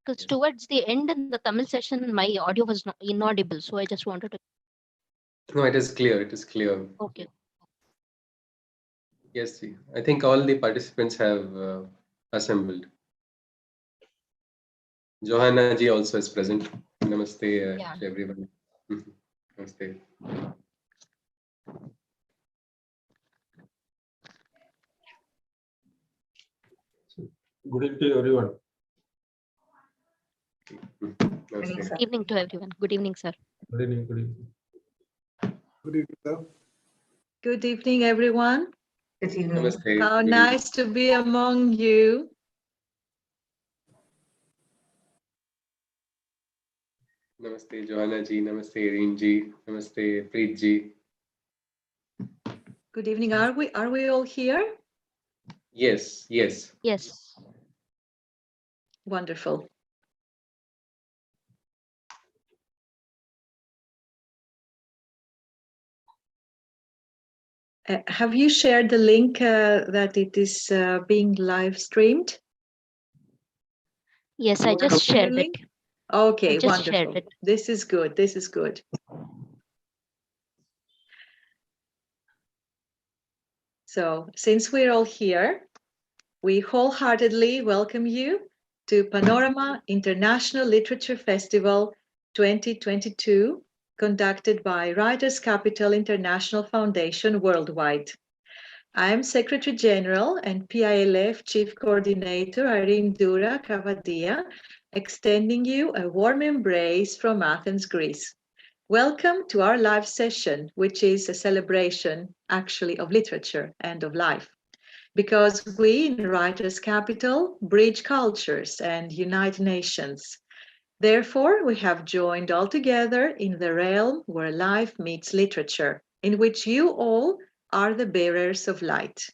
Because towards the end in the Tamil session, my audio was not inaudible. So I just wanted to. No, it is clear. It is clear. Okay. Yes, see. I think all the participants have assembled. Johanna ji also is present. Namaste to everyone. Namaste. Good evening to everyone. Good evening to everyone. Good evening, sir. Good evening. Good evening. Good evening, sir. Good evening, everyone. Good evening. Namaste. How Good nice to be among you. Namaste, Johanna ji. Namaste, Reem ji. Namaste, Preet ji. Good evening. Are we all here? Yes, yes. Yes. Wonderful. Have you shared the link that it is being live streamed? Yes, I just shared it. Okay, I just shared wonderful. it. This is good. This is good. So, since we're all here, we wholeheartedly welcome you to Panorama International Literature Festival 2022, conducted by Writers' Capital International Foundation worldwide. I am Secretary General and PILF Chief Coordinator Irene Dura Cavadia, extending you a warm embrace from Athens, Greece. Welcome to our live session, which is a celebration actually of literature and of life. Because we in Writers' Capital bridge cultures and unite nations. Therefore, we have joined all together in the realm where life meets literature, in which you all are the bearers of light.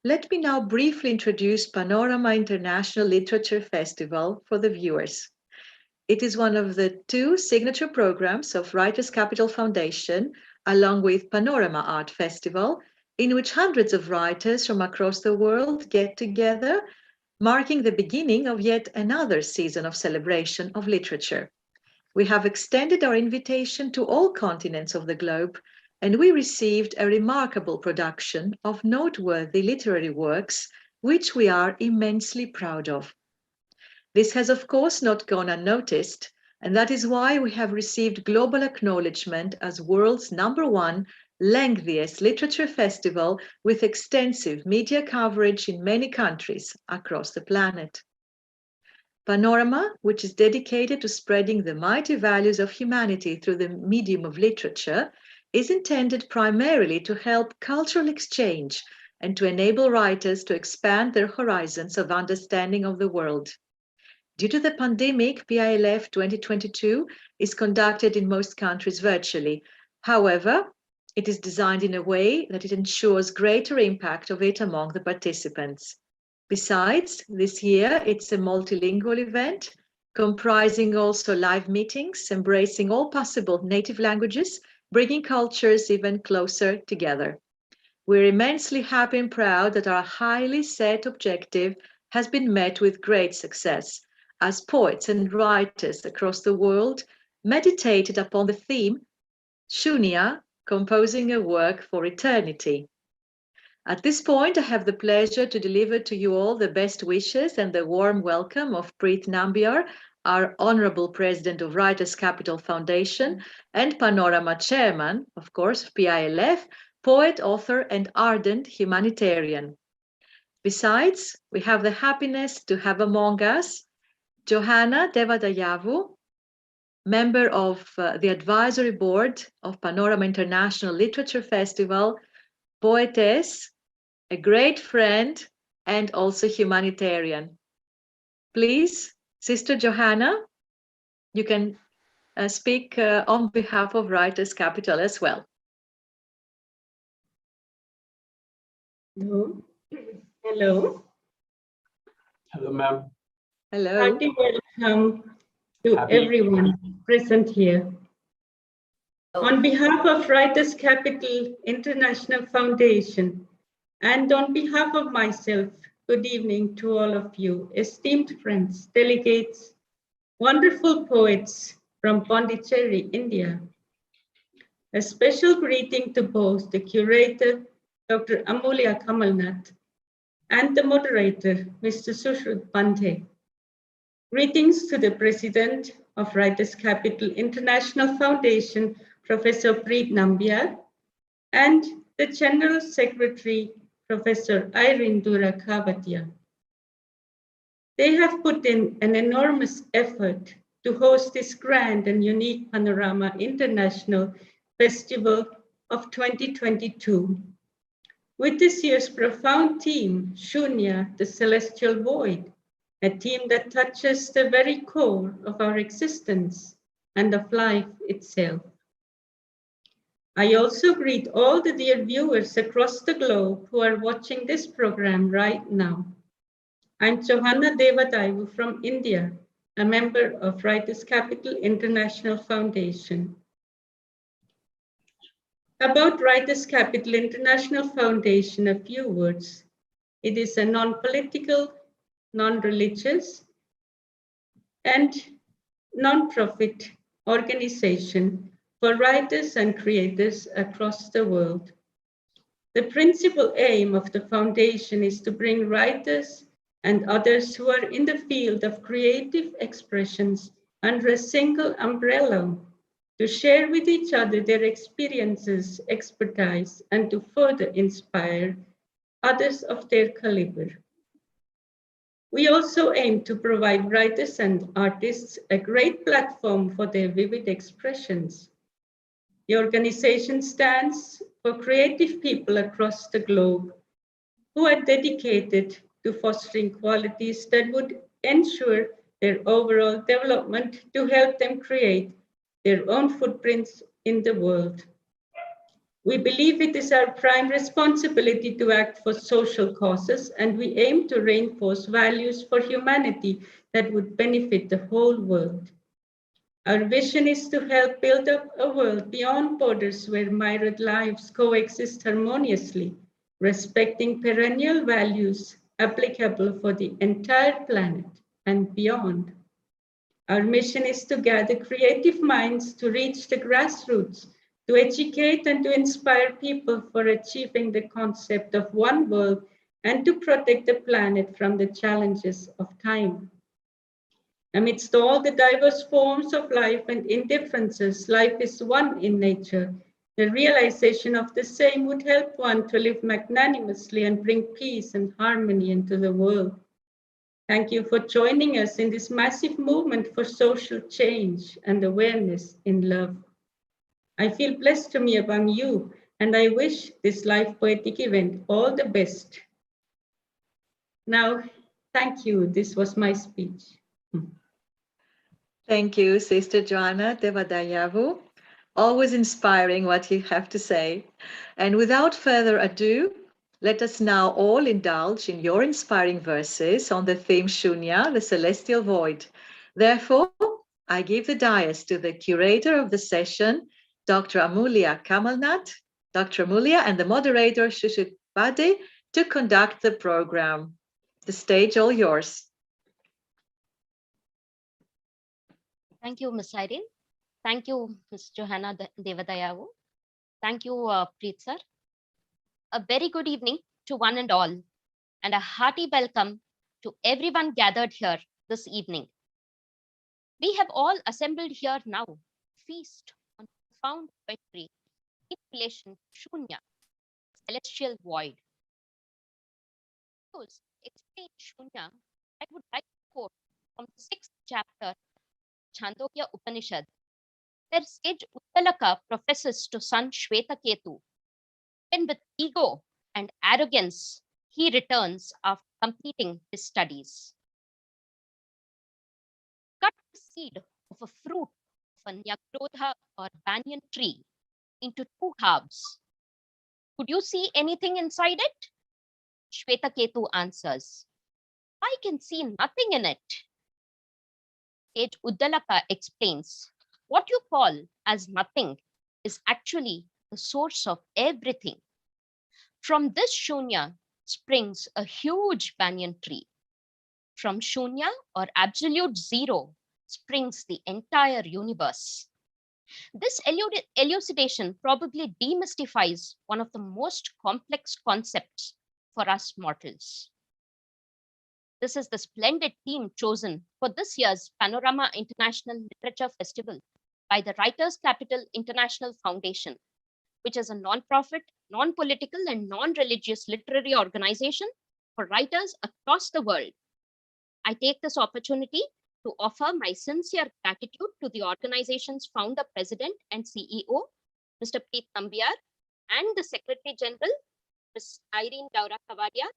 Let me now briefly introduce Panorama International Literature Festival for the viewers. It is one of the two signature programs of Writers' Capital Foundation, along with Panorama Art Festival, in which hundreds of writers from across the world get together, marking the beginning of yet another season of celebration of literature. We have extended our invitation to all continents of the globe, and we received a remarkable production of noteworthy literary works, which we are immensely proud of. This has, of course, not gone unnoticed, and that is why we have received global acknowledgement as world's #1 lengthiest literature festival with extensive media coverage in many countries across the planet. Panorama, which is dedicated to spreading the mighty values of humanity through the medium of literature, is intended primarily to help cultural exchange and to enable writers to expand their horizons of understanding of the world. Due to the pandemic, PILF 2022 is conducted in most countries virtually. However, it is designed in a way that it ensures greater impact of it among the participants. Besides, this year it's a multilingual event, comprising also live meetings, embracing all possible native languages, bringing cultures even closer together. We're immensely happy and proud that our highly set objective has been met with great success, as poets and writers across the world meditated upon the theme, Shunya, composing a work for eternity. At this point, I have the pleasure to deliver to you all the best wishes and the warm welcome of Preet Nambiar, our Honorable President of Writers' Capital Foundation and Panorama Chairman, of course, of PILF, poet, author, and ardent humanitarian. Besides, we have the happiness to have among us Johanna Devadayavu, member of the advisory board of Panorama International Literature Festival, poetess, a great friend, and also humanitarian. Please, Sister Johanna, you can speak on behalf of Writers' Capital as well. Hello. Hello. Hello, ma'am. Hello. Hearty welcome to everyone present here. On behalf of Writers' Capital International Foundation and on behalf of myself, good evening to all of you, esteemed friends, delegates, wonderful poets from Pondicherry, India. A special greeting to both the curator, Dr. Amulya Kamalnath, and the moderator, Mr. Sushrut Pandey. Greetings to the President of Writers' Capital International Foundation, Professor Preet Nambiar, and the General Secretary, Professor Irene Dura Kavatia. They have put in an enormous effort to host this grand and unique Panorama International Festival of 2022. With this year's profound theme, Shunya, the Celestial Void, a theme that touches the very core of our existence and of life itself. I also greet all the dear viewers across the globe who are watching this program right now. I'm Johanna Devadayu from India, a member of Writers' Capital International Foundation. About Writers' Capital International Foundation, a few words. It is a non-political, non-religious, and non-profit organization for writers and creators across the world. The principal aim of the foundation is to bring writers and others who are in the field of creative expressions under a single umbrella to share with each other their experiences, expertise, and to further inspire others of their caliber. We also aim to provide writers and artists a great platform for their vivid expressions. The organization stands for creative people across the globe who are dedicated to fostering qualities that would ensure their overall development to help them create their own footprints in the world. We believe it is our prime responsibility to act for social causes, and we aim to reinforce values for humanity that would benefit the whole world. Our vision is to help build up a world beyond borders where myriad lives coexist harmoniously, respecting perennial values applicable for the entire planet and beyond. Our mission is to gather creative minds to reach the grassroots, to educate and to inspire people for achieving the concept of one world and to protect the planet from the challenges of time. Amidst all the diverse forms of life and indifferences, life is one in nature. The realization of the same would help one to live magnanimously and bring peace and harmony into the world. Thank you for joining us in this massive movement for social change and awareness in love. I feel blessed to be among you, and I wish this live poetic event all the best. Now, thank you. This was my speech. Thank you, Sister Joanna Devadayavu. Always inspiring what you have to say. And without further ado, let us now all indulge in your inspiring verses on the theme Shunya, the Celestial Void. Therefore, I give the dais to the curator of the session, Dr. Amulya Kamalnath, Dr. Amulya, and the moderator, Sushrut Pandey, to conduct the program. The stage all yours. Thank you, Ms. Irene. Thank you, Ms. Johanna Devadayavu. Thank you, Preet sir. A very good evening to one and all, and a hearty welcome to everyone gathered here this evening. We have all assembled here now to feast on profound poetry in relation to Shunya, celestial void. To explain Shunya, I would like to quote from the 6th chapter Chandogya Upanishad, where sage Uttalaka professes to son Shvetaketu, when with ego and arrogance he returns after completing his studies. Cut the seed of a fruit of a Nyagrodha or banyan tree into 2 halves. Could you see anything inside it? Shvetaketu answers, I can see nothing in it. Sage Uddalaka explains, what you call as nothing is actually the source of everything. From this Shunya springs a huge banyan tree. From Shunya or absolute zero springs the entire universe. This elucidation probably demystifies one of the most complex concepts for us mortals. This is the splendid theme chosen for this year's Panorama International Literature Festival by the Writers' Capital International Foundation, which is a non-profit, non-political, and non-religious literary organization for writers across the world. I take this opportunity to offer my sincere gratitude to the organization's founder, president, and CEO, Mr. Preet Nambiar, and the Secretary General, Ms. Irene Daura Kavadia,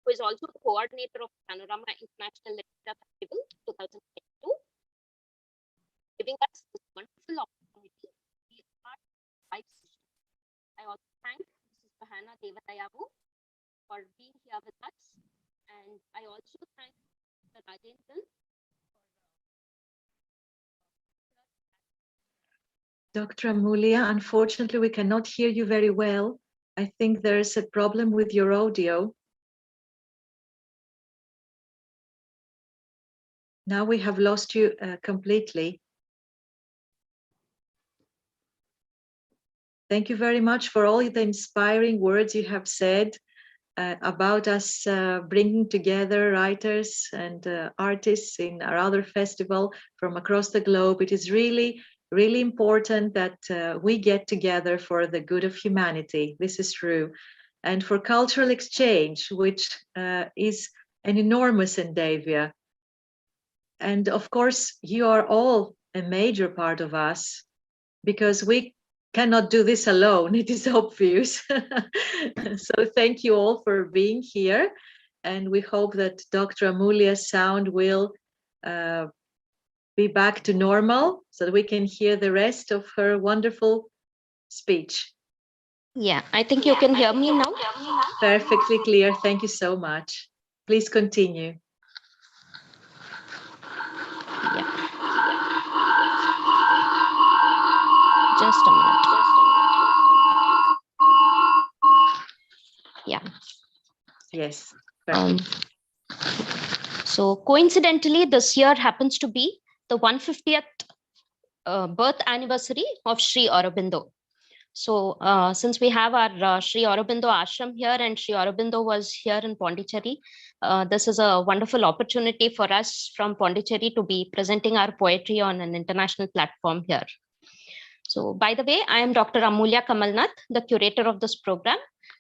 who is also the coordinator of Panorama International Literature Festival 2022, giving us this wonderful opportunity to be a part of the live session. I also thank Mrs. Bahana Devadayabu for being here with us, and I also thank Mr. Rajendran. Dr. Amulya, unfortunately, we cannot hear you very well. I think there's a problem with your audio. Now we have lost you completely. Thank you very much for all the inspiring words you have said about us bringing together writers and artists in our other festival from across the globe. It is really important that we get together for the good of humanity. This is true. And for cultural exchange, which is an enormous endeavor. And of course, you are all a major part of us because we cannot do this alone. It is obvious. So thank you all for being here. And we hope that Dr. Amulya's sound will be back to normal so that we can hear the rest of her wonderful speech. Yeah, I think you can hear me now. Perfectly clear. Thank you so much. Please continue. Yeah. Just a minute. Yeah. Yes. So coincidentally, this year happens to be the 150th birth anniversary of Sri Aurobindo. So since we have our Sri Aurobindo ashram here and Sri Aurobindo was here in Pondicherry, this is a wonderful opportunity for us from Pondicherry to be presenting our poetry on an international platform here. So by the way, I am Dr. Amulya Kamalnath, the curator of this program.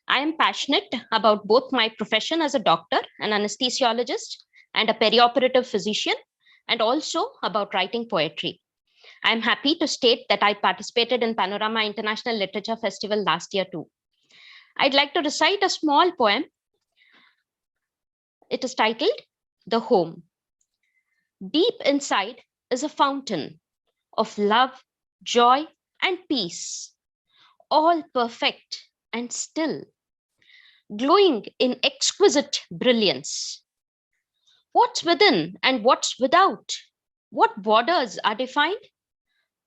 I am passionate about both my profession as a doctor, an anesthesiologist, and a perioperative physician, and also about writing poetry. I'm happy to state that I participated in Panorama International Literature Festival last year too. I'd like to recite a small poem. It is titled The Home. Deep inside is a fountain of love, joy, and peace, all perfect and still, glowing in exquisite brilliance. What's within and what's without? What borders are defined?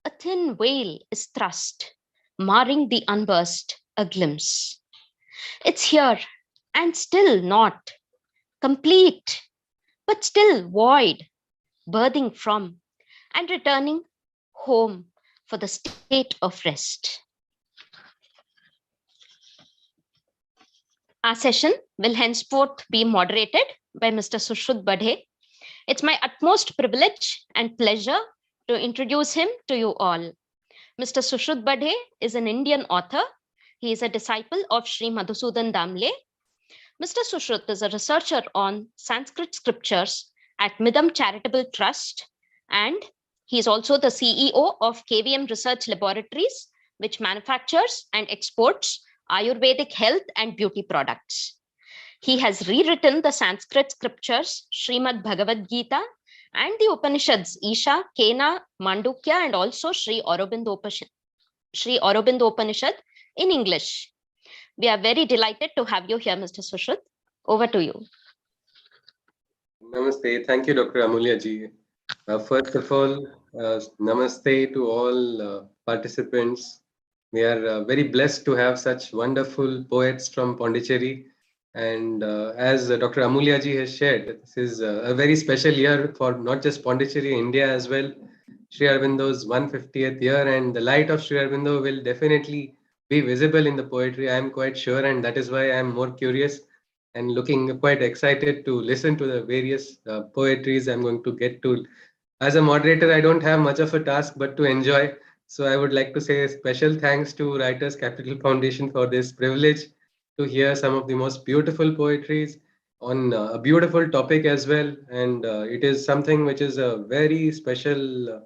A thin veil is thrust, marring the unburst a glimpse. It's here and still not complete, but still void, birthing from and returning home for the state of rest. Our session will henceforth be moderated by Mr. Sushrut Badhe. It's my utmost privilege and pleasure to introduce him to you all. Mr. Sushrut Badhe is an Indian author. He is a disciple of Sri Madhusudan Damle. Mr. Sushrut is a researcher on Sanskrit scriptures at Midam Charitable Trust, and he is also the CEO of KVM Research Laboratories, which manufactures and exports Ayurvedic health and beauty products. He has rewritten the Sanskrit scriptures, Srimad Bhagavad Gita, and the Upanishads, Isha, Kena, Mandukya, and also Sri Aurobindo Upanishad in English. We are very delighted to have you here, Mr. Sushrut. Over to you. Namaste. Thank you, Dr. Amulya ji. First of all, namaste to all participants. We are very blessed to have such wonderful poets from Pondicherry And as Dr. Amulya ji has shared, this is a very special year for not just Pondicherry, India as well. Sri Aurobindo's 150th year, and the light of Sri Aurobindo will definitely be visible in the poetry. I am quite sure, and that is why I am more curious and looking quite excited to listen to the various poetries I'm going to get to. As a moderator, I don't have much of a task but to enjoy. So I would like to say a special thanks to Writers Capital Foundation for this privilege to hear some of the most beautiful poetries on a beautiful topic as well. And it is something which is a very special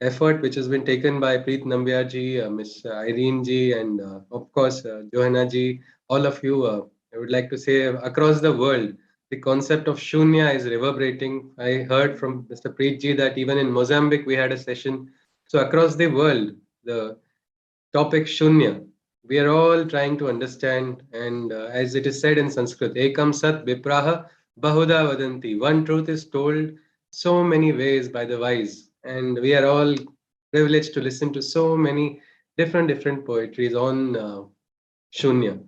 effort which has been taken by Preet Nambiar ji, Miss Irene ji, and of course Johanna ji, all of you. I would like to say across the world, the concept of shunya is reverberating. I heard from Mr. Preet ji that even in Mozambique we had a session. So across the world, the topic shunya, we are all trying to understand. And as it is said in Sanskrit, ekam sat vipraha bahuda vadanti. One truth is told so many ways by the wise. And we are all privileged to listen to so many different poetries on shunya.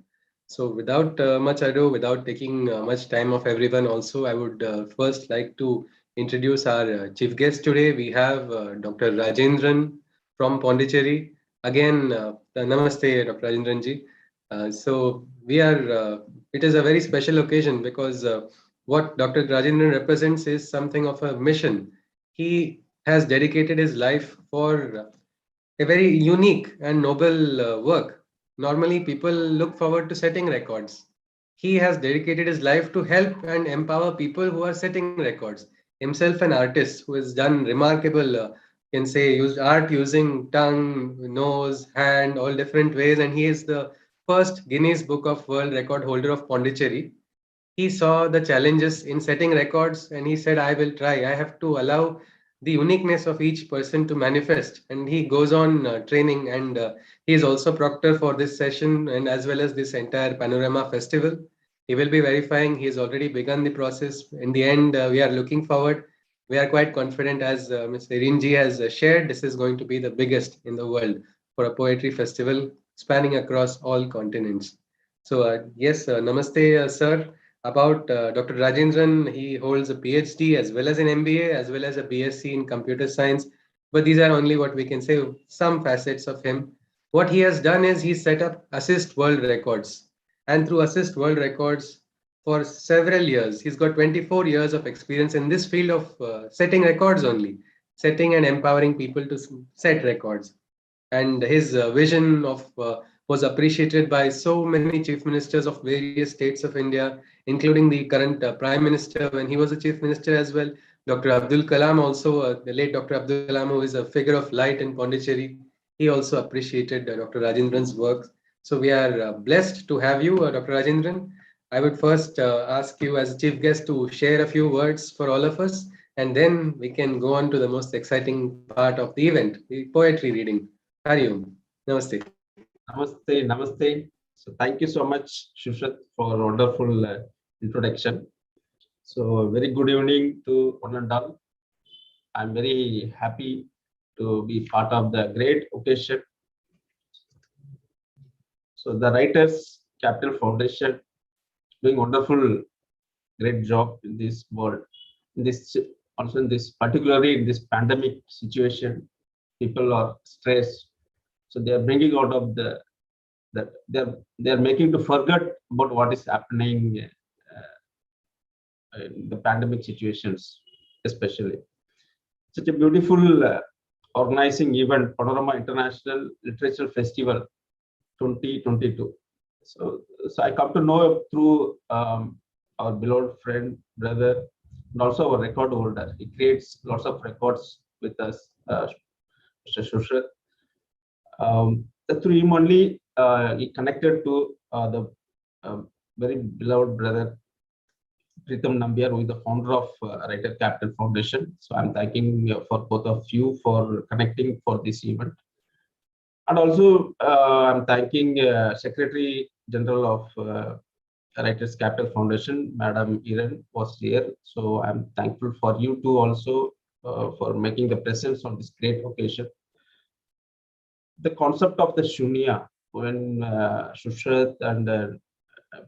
So without much ado, without taking much time of everyone also, I would first like to introduce our chief guest today. We have Dr. Rajendran from Pondicherry. Again, namaste, Dr. Rajendran ji. So we are, it is a very special occasion because what Dr. Rajendran represents is something of a mission. He has dedicated his life for a very unique and noble work. Normally, people look forward to setting records. He has dedicated his life to help and empower people who are setting records. Himself an artist who has done remarkable, can say, used art using tongue, nose, hand, all different ways. And he is the first Guinness Book of World Record holder of Pondicherry. He saw the challenges in setting records and he said, I will try. I have to allow the uniqueness of each person to manifest. And he goes on training, and he is also proctor for this session and as well as this entire Panorama Festival. He will be verifying. He has already begun the process. In the end, we are looking forward. We are quite confident, as Ms. Irinji has shared, this is going to be the biggest in the world for a poetry festival spanning across all continents. So, yes, namaste, sir. About Dr. Rajendran, he holds a PhD as well as an MBA, as well as a BSc in computer science. But these are only what we can say, some facets of him. What he has done is he set up Assist World Records. And through Assist World Records, for several years, he's got 24 years of experience in this field of setting records only, setting and empowering people to set records. And his vision of was appreciated by so many chief ministers of various states of India, including the current Prime Minister when he was a chief minister as well. Dr. Abdul Kalam also, the late Dr. Abdul Kalam, who is a figure of light in Pondicherry, he also appreciated Dr. Rajendran's work. So we are blessed to have you, Dr. Rajendran. I would first ask you as a chief guest to share a few words for all of us, and then we can go on to the most exciting part of the event, the poetry reading. Hariom. Namaste. Namaste, namaste. So thank you so much, Shushat, for a wonderful introduction. So very good evening to one and all. I'm very happy to be part of the great occasion. So the Writers Capital Foundation doing wonderful, great job in this world. In this also in this particularly in this pandemic situation, people are stressed. So they are bringing out of that they are making to forget about what is happening in the pandemic situations, especially. Such a beautiful organizing event, Panorama International Literature Festival 2022. So I come to know through our beloved friend, brother, and also our record holder. He creates lots of records with us, Mr. Shushat. Through him only, he connected to the very beloved brother Pritam Nambiar, who is the founder of Writer Capital Foundation. So I'm thanking for both of you for connecting for this event. And also, I'm thanking Secretary General of Writers Capital Foundation, Madam Iren was here. So I'm thankful for you too also for making the presence on this great occasion. The concept of the shunya, when Shushat and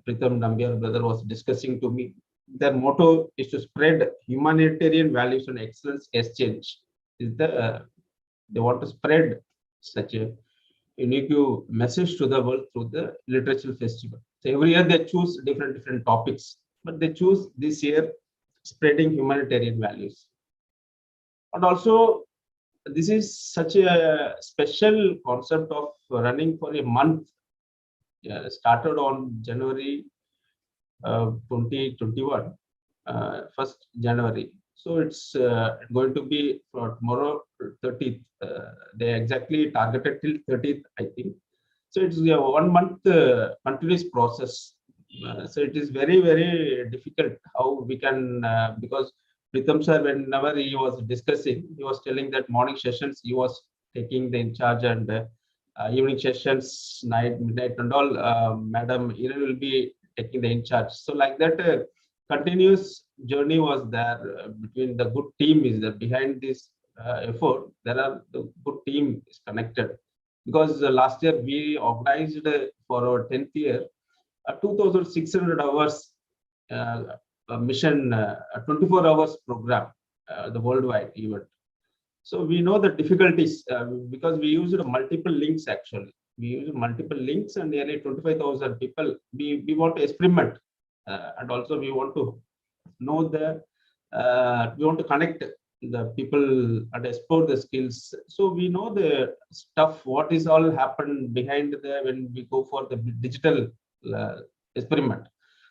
Pritam Nambiar brother was discussing to me. Their motto is to spread humanitarian values and excellence exchange. They want to spread such a unique message to the world through the literature festival. So every year they choose different topics, but they choose this year spreading humanitarian values. And also, this is such a special concept of running for a month. Started on January 2021, 1st January. So it's going to be for tomorrow, 30th. They exactly targeted till 30th, I think. So it's a 1 month continuous process. So it is very difficult how we can, because Pritam sir, whenever he was discussing, he was telling that morning sessions he was taking the in charge, and evening sessions, midnight and all, Madam Iran will be taking the in charge. So like that, continuous journey was there between the good team is there behind this effort. There are the good team is connected, because last year we organized for our 10th year 2,600 hours mission, 24 hours program, the worldwide event. So we know the difficulties because we used multiple links actually. We used multiple links and nearly 25,000 people. We want to experiment and also we want to know we want to connect the people and explore the skills. So we know the stuff, what is all happened behind when we go for the digital experiment.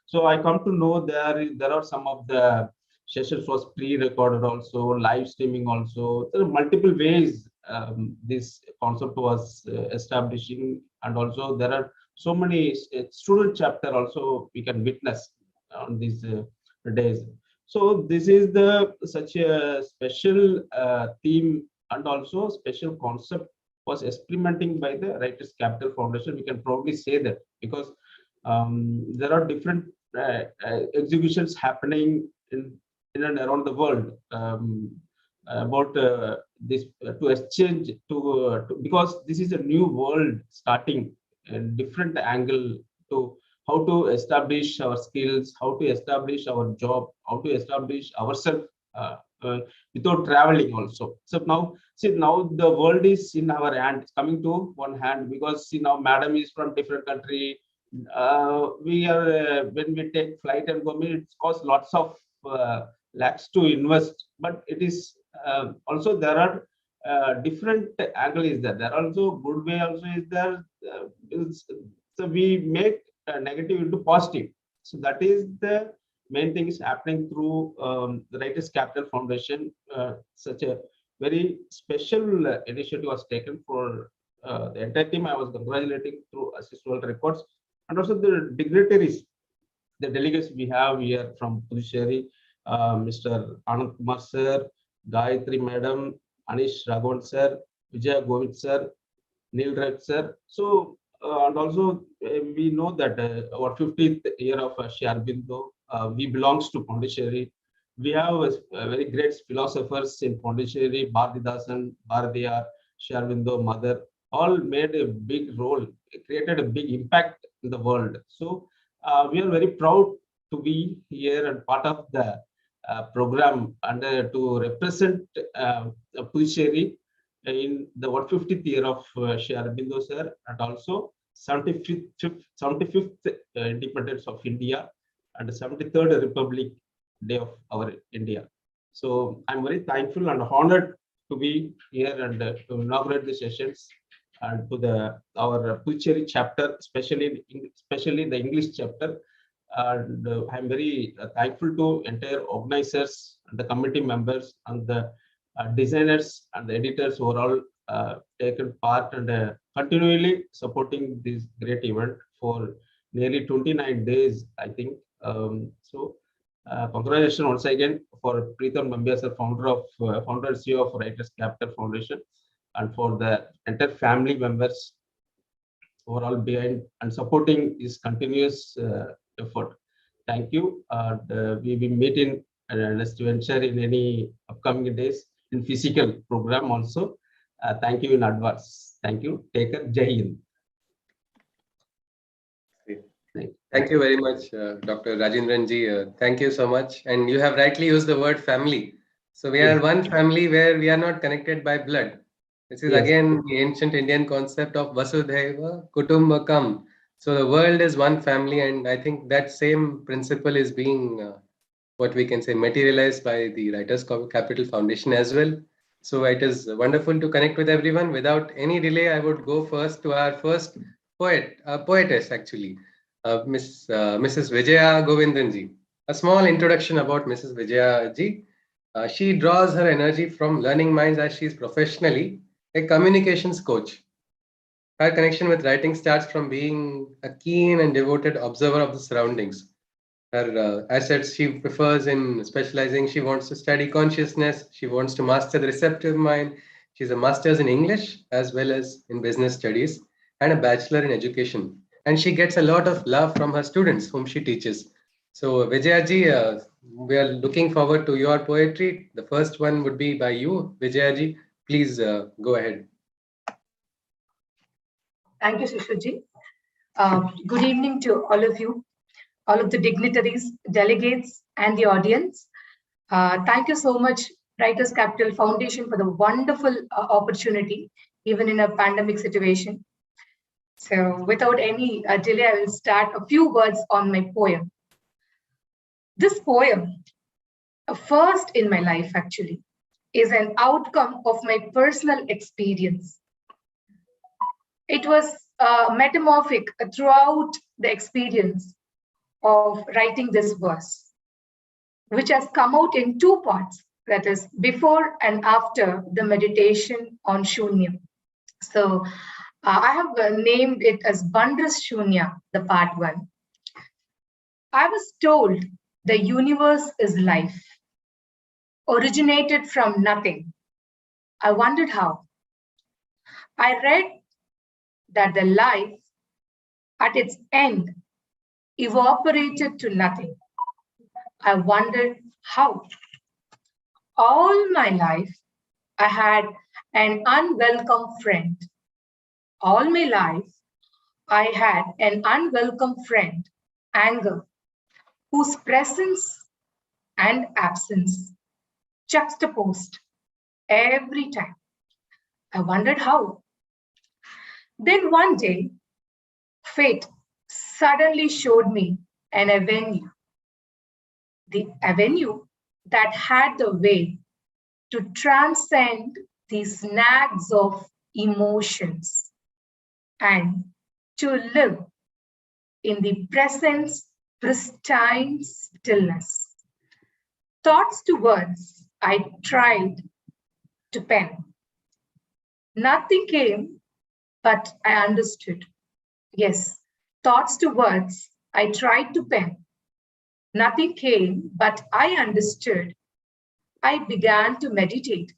So I come to know there are some of the sessions was pre-recorded also, live streaming also. There are multiple ways this concept was establishing, and also there are so many student chapter also we can witness on these days. So this is such a special theme and also special concept was experimenting by the Writers Capital Foundation. We can probably say that because there are different exhibitions happening in and around the world about this to exchange because this is a new world starting a different angle to how to establish our skills, how to establish our job, how to establish ourselves without traveling also. So now the world is in our hand, it's coming to one hand, because now madam is from different country. We are when we take flight and go, it costs lots of lakhs to invest, but it is also there are different angle is there. There are also good way also is there. So we make negative into positive. So that is the main thing is happening through the Writers Capital Foundation. Such a very special initiative was taken for the entire team. I was congratulating through Assist World Records, and also the dignitaries, the delegates we have here from Pondicherry, Mr. Anand Kumar sir, Gayatri madam, Anish Raghavan sir, Vijay Govind sir, Nil Ratanji sir. So and also we know that our 50th year of Sri Aurobindo, we belongs to Pondicherry. We have very great philosophers in Pondicherry, Bharatidasan, Bharatiyar, Sri Aurobindo, Mother, all made a big role, created a big impact in the world. So we are very proud to be here and part of the program and to represent Pondicherry in the 150th year of Sri Aurobindo sir, and also 75th independence of India and 73rd Republic Day of our India. So I'm very thankful and honored to be here and to inaugurate the sessions and to our Pondicherry chapter, especially the English chapter. And I'm very thankful to entire organizers, and the committee members, and the designers and the editors who are all taken part and continually supporting this great event for nearly 29 days, I think. Congratulations once again for Pritam Nambiar sir, founder and CEO of Writers Capital Foundation, and for the entire family members who are all behind and supporting this continuous effort. Thank you. We will meet in next venture in any upcoming days in physical program also. Thank you in advance. Thank you. Take care. Jai Hind. Thank you very much, Dr. Rajendranji. Thank you so much. And you have rightly used the word family. So we are Yes. one family where we are not connected by blood. This is Yes. again the ancient Indian concept of Vasudhaiva Kutumbakam. So the world is one family, and I think that same principle is being what we can say materialized by the Writers Capital Foundation as well. So it is wonderful to connect with everyone. Without any delay, I would go first to our first poetess actually, Mrs. Vijaya Govindanji. A small introduction about Mrs. Vijaya ji. She draws her energy from learning minds as she is professionally a communications coach. Her connection with writing starts from being a keen and devoted observer of the surroundings. Her assets she prefers in specializing. She wants to study consciousness. She wants to master the receptive mind. She's a master's in English as well as in business studies and a bachelor in education. And she gets a lot of love from her students whom she teaches. So Vijayaji, we are looking forward to your poetry. The first one would be by you, Vijayaji. Please go ahead. Thank you, Shishirji. Good evening to all of you, all of the dignitaries, delegates, and the audience. Thank you so much, Writers Capital Foundation, for the wonderful opportunity, even in a pandemic situation. So without any delay, I will start a few words on my poem. This poem, a first in my life actually, is an outcome of my personal experience. It was metamorphic throughout the experience of writing this verse, which has come out in two parts, that is before and after the meditation on Shunya. So I have named it as Bandras Shunya, the part one. I was told the universe is life, originated from nothing. I wondered how. I read that the life at its end evaporated to nothing. I wondered how. All my life, I had an unwelcome friend. All my life, I had an unwelcome friend, anger, whose presence and absence juxtaposed every time. I wondered how. Then one day, fate suddenly showed me an avenue. The avenue that had the way to transcend the snags of emotions and to live in the presence pristine stillness. Thoughts to words I tried to pen. Nothing came, but I understood. Yes, thoughts to words I tried to pen. Nothing came, but I understood. I began to meditate.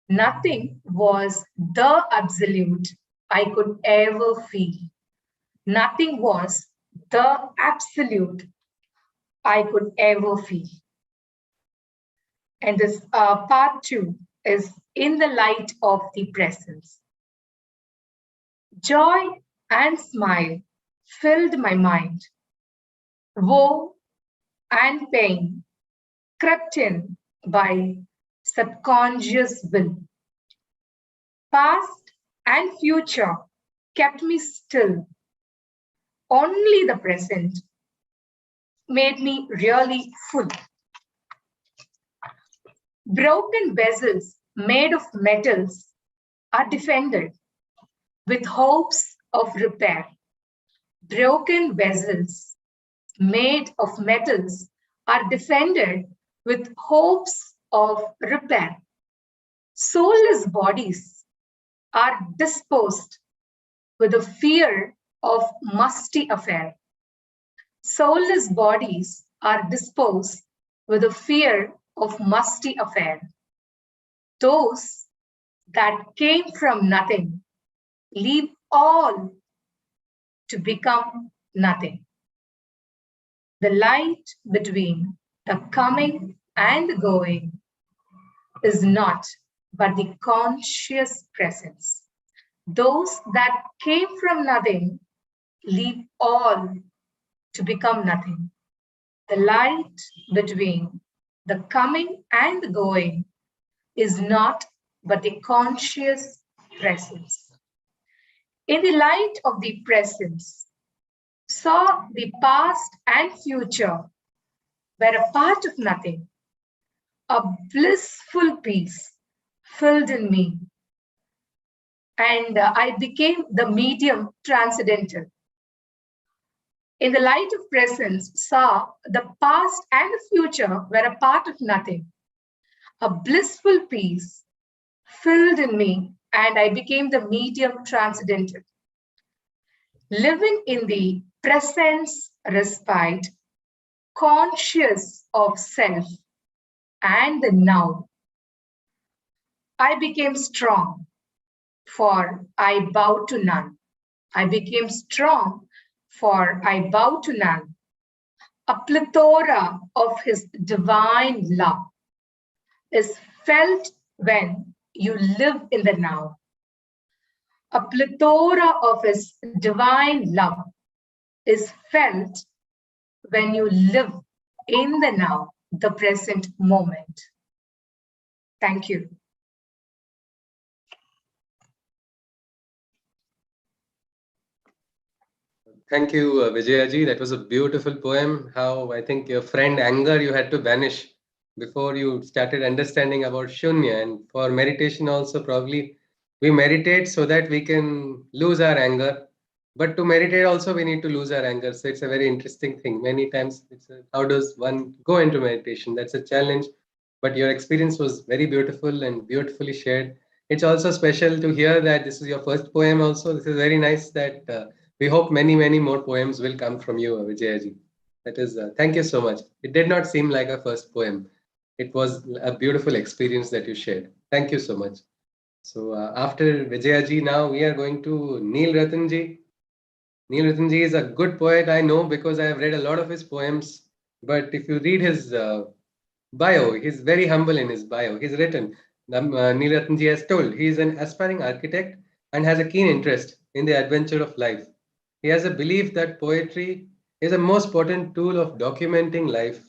Nothing was the absolute I could ever feel. Nothing was the absolute I could ever feel. And this part two is in the light of the presence. Joy and smile filled my mind. Woe and pain crept in by subconscious will. Past and future kept me still. Only the present made me really full. Broken vessels made of metals are defended with hopes of repair. Broken vessels made of metals are defended with hopes of repair. Soulless bodies are disposed with the fear of musty affair. Soulless bodies are disposed with the fear of musty affair. Those that came from nothing leave all to become nothing. The light between the coming and the going is not but the conscious presence. Those that came from nothing leave all to become nothing. The light between the coming and the going is not but a conscious presence. In the light of the presence, saw the past and future were a part of nothing. A blissful peace filled in me, and I became the medium transcendental. In the light of presence, saw the past and the future were a part of nothing. A blissful peace filled in me, and I became the medium transcendental. Living in the presence respite, conscious of self and the now, I became strong, for I bow to none. I became strong, for I bow to none. A plethora of his divine love is felt when you live in the now. A plethora of his divine love is felt when you live in the now, the present moment. Thank you. Thank you, Vijayaji. That was a beautiful poem. How I think your friend anger you had to banish before you started understanding about Shunya. And for meditation also, probably we meditate so that we can lose our anger. But to meditate also, we need to lose our anger. So it's a very interesting thing. Many times, how does one go into meditation? That's a challenge. But your experience was very beautiful and beautifully shared. It's also special to hear that this is your first poem also. This is very nice that we hope many, many more poems will come from you, Vijayaji. That is, thank you so much. It did not seem like a first poem. It was a beautiful experience that you shared. Thank you so much. So after Vijayaji, now we are going to Nil Ratanji. Nil Ratanji is a good poet, I know, because I have read a lot of his poems. But if you read his bio, he's very humble in his bio. He's written, Nil Ratanji has told, he is an aspiring architect and has a keen interest in the adventure of life. He has a belief that poetry is a most potent tool of documenting life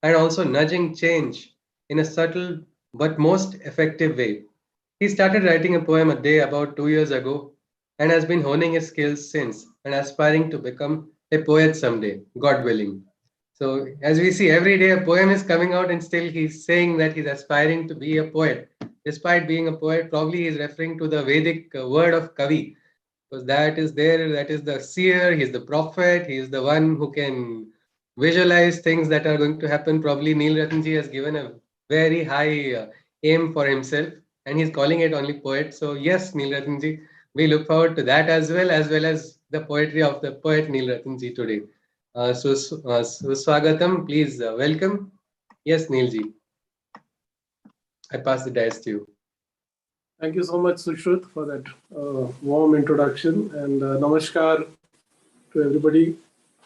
and also nudging change in a subtle but most effective way. He started writing a poem a day about 2 years ago and has been honing his skills since and aspiring to become a poet someday, God willing. So, as we see, every day a poem is coming out, and still he's saying that he's aspiring to be a poet. Despite being a poet, probably he's referring to the Vedic word of Kavi, because that is there, that is the seer, he's the prophet, he is the one who can visualize things that are going to happen. Probably Nil Ratanji has given a very high aim for himself, and he's calling it only poet. So yes, Nil Ratanji, we look forward to that as well as the poetry of the poet Nil Ratanji today. So Swagatam, please welcome. Yes, Nilji. I pass the dice to you. Thank you so much, Sushrut, for that warm introduction. And namaskar to everybody.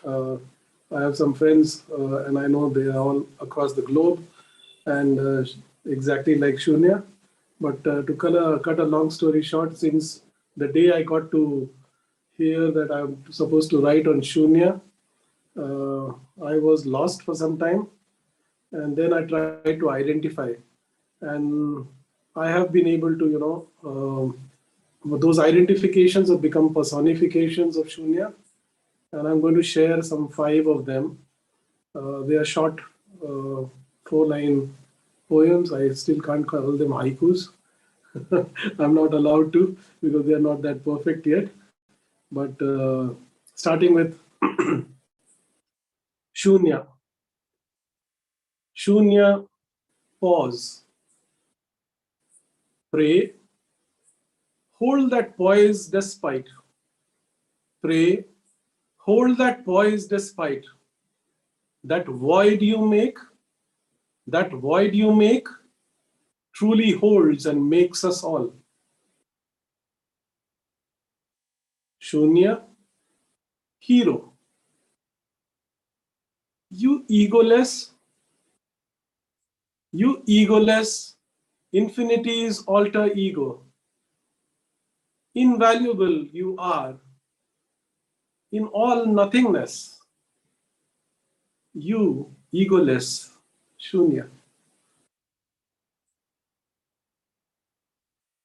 I have some friends, and I know they are all across the globe, and exactly like Shunya. But to cut a long story short, since the day I got to hear that I'm supposed to write on Shunya, I was lost for some time. And then I tried to identify. And I have been able to, those identifications have become personifications of Shunya. And I'm going to share some 5 of them. They are short 4-line poems. I still can't call them haikus. I'm not allowed to because they are not that perfect yet. But starting with Shunya. Shunya, pause. Pray. Hold that poise despite. Pray. Hold that poise despite. That void you make truly holds and makes us all. Shunya, hero. You egoless, infinity's alter ego. Invaluable you are. in all nothingness. You, egoless, Shunya.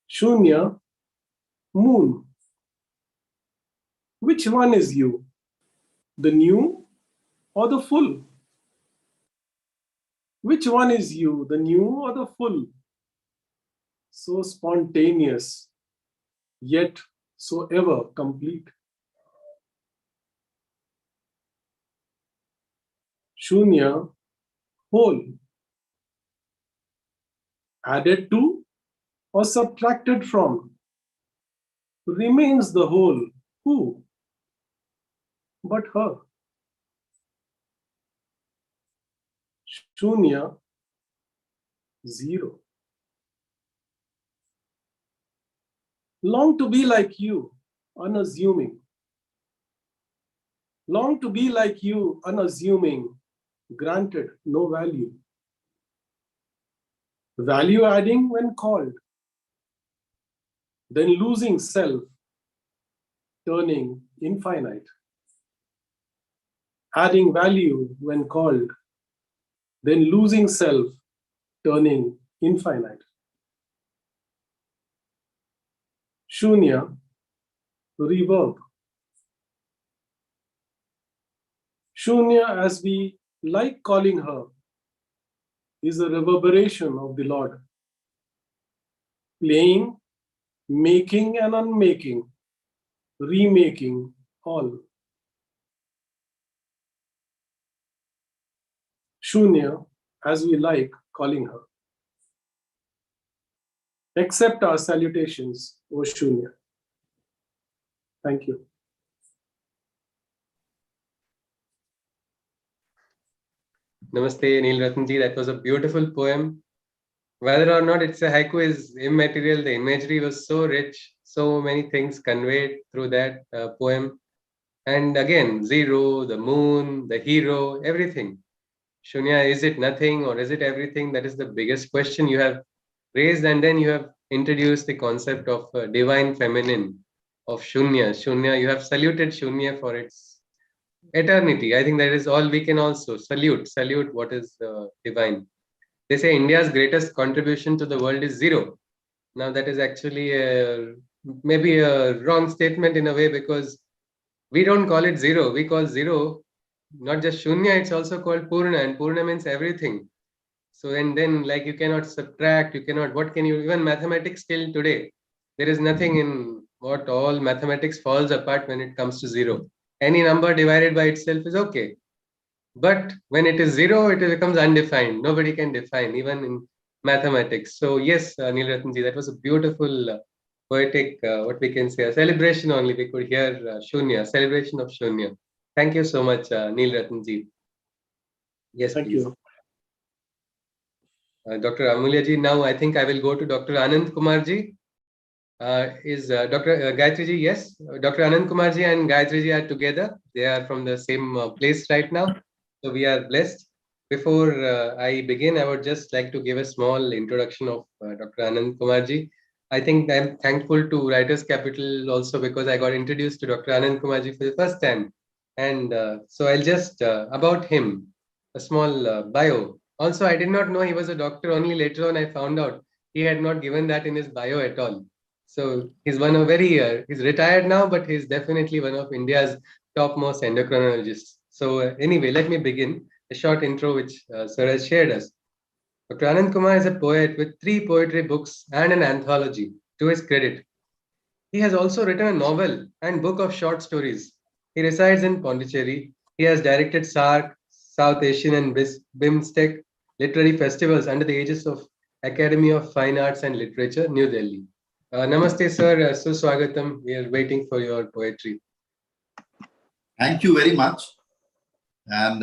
Shunya, moon. Which one is you? The new or the full? Which one is you, the new or the full? So spontaneous, yet so ever complete. Shunya, whole. Added to or subtracted from? Remains the whole. Who? But her. Shunya, zero. Long to be like you, unassuming. Long to be like you, unassuming. Granted, no value. Value adding when called. Then losing self, turning infinite. Adding value when called. Then losing self, turning infinite. Shunya, reverb. Shunya, as we like calling her, is a reverberation of the Lord. Playing, making and unmaking, remaking all. Shunya, as we like calling her. Accept our salutations, O Shunya. Thank you. Namaste, Nil Ratanji. That was a beautiful poem. Whether or not it's a haiku is immaterial. The imagery was so rich, so many things conveyed through that poem. And again, zero, the moon, the hero, everything. Shunya, is it nothing or is it everything? That is the biggest question you have raised. And then you have introduced the concept of divine feminine, of Shunya. Shunya, you have saluted Shunya for its eternity. I think that is all we can also salute what is divine. They say India's greatest contribution to the world is zero. Now that is actually maybe a wrong statement in a way, because we don't call it zero. We call zero not just Shunya, it's also called Purna, and Purna means everything. So and then like you cannot subtract, you cannot, what can you, even mathematics till today, there is nothing in what all mathematics falls apart when it comes to zero. Any number divided by itself is okay. But when it is zero, it becomes undefined. Nobody can define, even in mathematics. So yes, Nil Ratanji, that was a beautiful, poetic, what we can say, a celebration only. We could hear Shunya, celebration of Shunya. Thank you so much, Nil Ratanji. Yes, Thank please. you. Dr. Amulya ji, now I think I will go to Dr. Anand Kumarji. Is Dr. Gayatri ji? Yes, Dr. Anand Kumarji and Gayatri ji are together. They are from the same place right now. So we are blessed. Before I begin, I would just like to give a small introduction of Dr. Anand Kumarji. I think I'm thankful to Writers Capital also because I got introduced to Dr. Anand Kumarji for the first time. And so I'll just, about him, a small bio. Also, I did not know he was a doctor. Only later on I found out he had not given that in his bio at all. So he's one of he's retired now, but he's definitely one of India's topmost endocrinologists. So anyway, let me begin a short intro which Sir has shared us. Dr. Anand Kumar is a poet with 3 poetry books and an anthology to his credit. He has also written a novel and book of short stories. He resides in Pondicherry. He has directed SARC, South Asian and BIMSTEC literary festivals under the aegis of Academy of Fine Arts and Literature, New Delhi. Namaste, sir. Suswagatam. We are waiting for your poetry. Thank you very much. And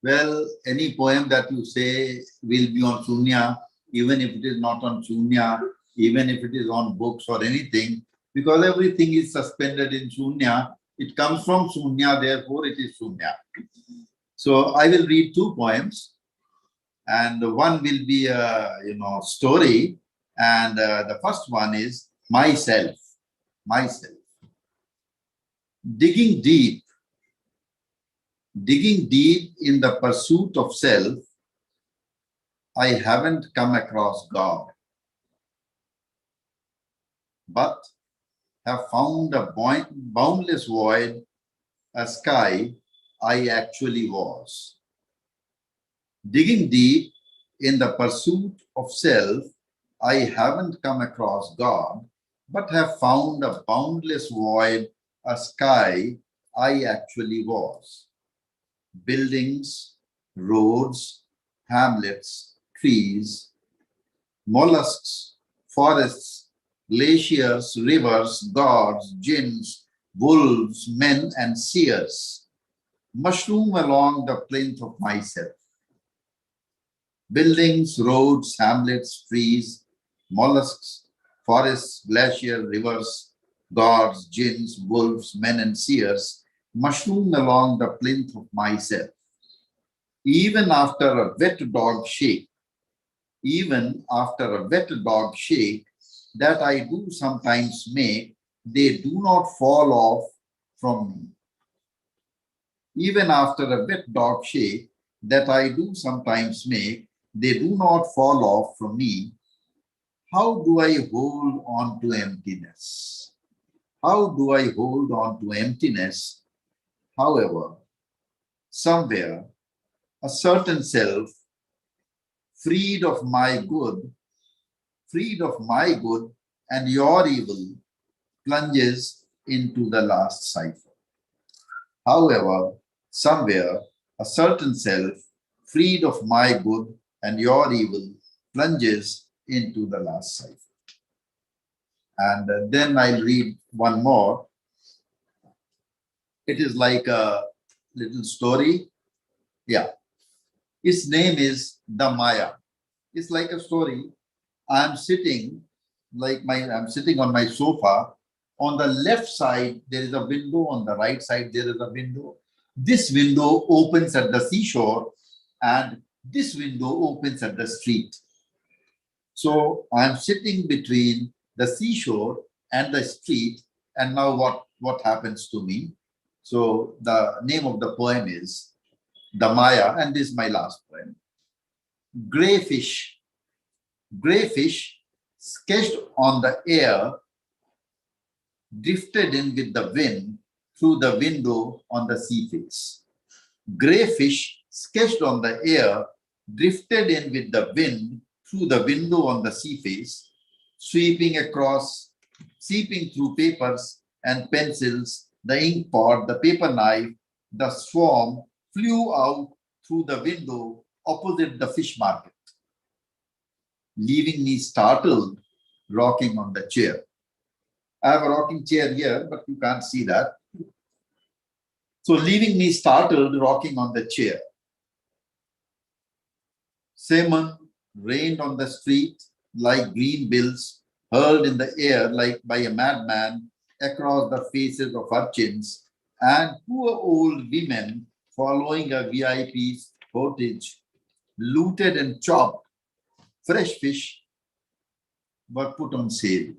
well, any poem that you say will be on Shunya, even if it is not on Shunya, even if it is on books or anything, because everything is suspended in Shunya. It comes from Shunya, therefore it is Shunya. So I will read 2 poems, and one will be a story, and the first one is myself. Myself. Digging deep in the pursuit of self, I haven't come across God, but have found a boundless void, a sky I actually was. Digging deep in the pursuit of self, I haven't come across God, but have found a boundless void, a sky I actually was. Buildings, roads, hamlets, trees, mollusks, forests, glaciers, rivers, gods, jinns, wolves, men, and seers mushroom along the plinth of myself. Buildings, roads, hamlets, trees, mollusks, forests, glacier, rivers, gods, jinns, wolves, men, and seers mushroom along the plinth of myself. Even after a wet dog shake, that I do sometimes make, they do not fall off from me. Even after a wet dog shake that I do sometimes make, they do not fall off from me. How do I hold on to emptiness? How do I hold on to emptiness? However, somewhere, a certain self, freed of my good and your evil, plunges into the last cipher. However, somewhere, a certain self, freed of my good and your evil, plunges into the last cipher. And then I'll read one more. It is like a little story. Yeah. Its name is the Maya. It's like a story. I'm sitting on my sofa. On the left side, there is a window. On the right side, there is a window. This window opens at the seashore, and this window opens at the street. So I'm sitting between the seashore and the street, and now what happens to me? So the name of the poem is The Maya, and this is my last poem. Grey fish sketched on the air, drifted in with the wind through the window on the sea face. Grey fish sketched on the air, drifted in with the wind through the window on the sea face, sweeping through papers and pencils, the ink pot, the paper knife, the swarm flew out through the window opposite the fish market, leaving me startled, rocking on the chair. I have a rocking chair here, but you can't see that. So leaving me startled, rocking on the chair. Salmon rained on the street like green bills, hurled in the air like by a madman across the faces of urchins, and poor old women following a VIP's portage, looted and chopped. Fresh fish were put on sale.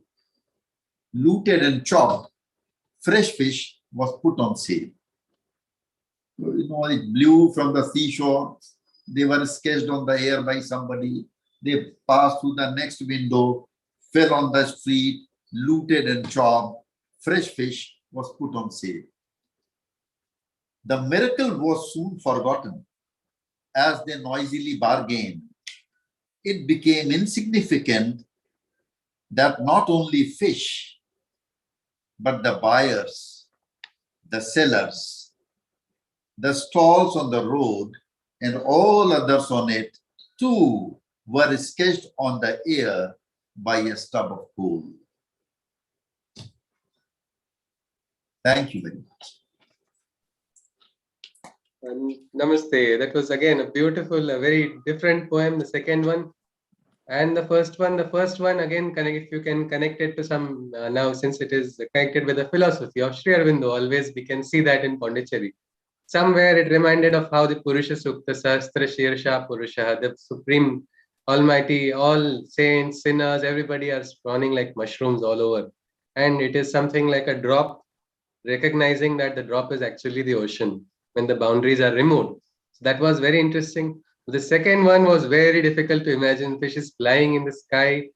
Looted and chopped, fresh fish was put on sale. It blew from the seashore. They were sketched on the air by somebody. They passed through the next window, fell on the street, looted and chopped. Fresh fish was put on sale. The miracle was soon forgotten as they noisily bargained. It became insignificant that not only fish, but the buyers, the sellers, the stalls on the road, and all others on it, too, were sketched on the air by a stub of coal. Thank you very much. Namaste. That was again a beautiful, a very different poem, the second one. And the first one again, if you can connect it to some, now since it is connected with the philosophy of Sri Aurobindo, always we can see that in Pondicherry. Somewhere it reminded of how the Purusha Sukta, Sahasra Shirsha Purusha, the Supreme Almighty, all saints, sinners, everybody are spawning like mushrooms all over. And it is something like a drop recognizing that the drop is actually the ocean when the boundaries are removed. So that was very interesting. The second one was very difficult to imagine. Fish is flying in the sky.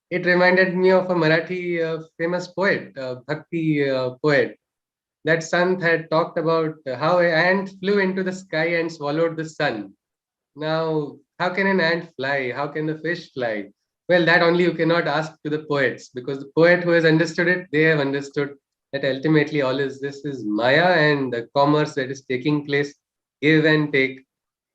It reminded me of a Marathi famous poet, Bhakti poet. That Sant had talked about how an ant flew into the sky and swallowed the sun. Now, how can an ant fly? How can the fish fly? Well, that only you cannot ask to the poets, because the poet who has understood it, they have understood that ultimately all is this is Maya and the commerce that is taking place, give and take.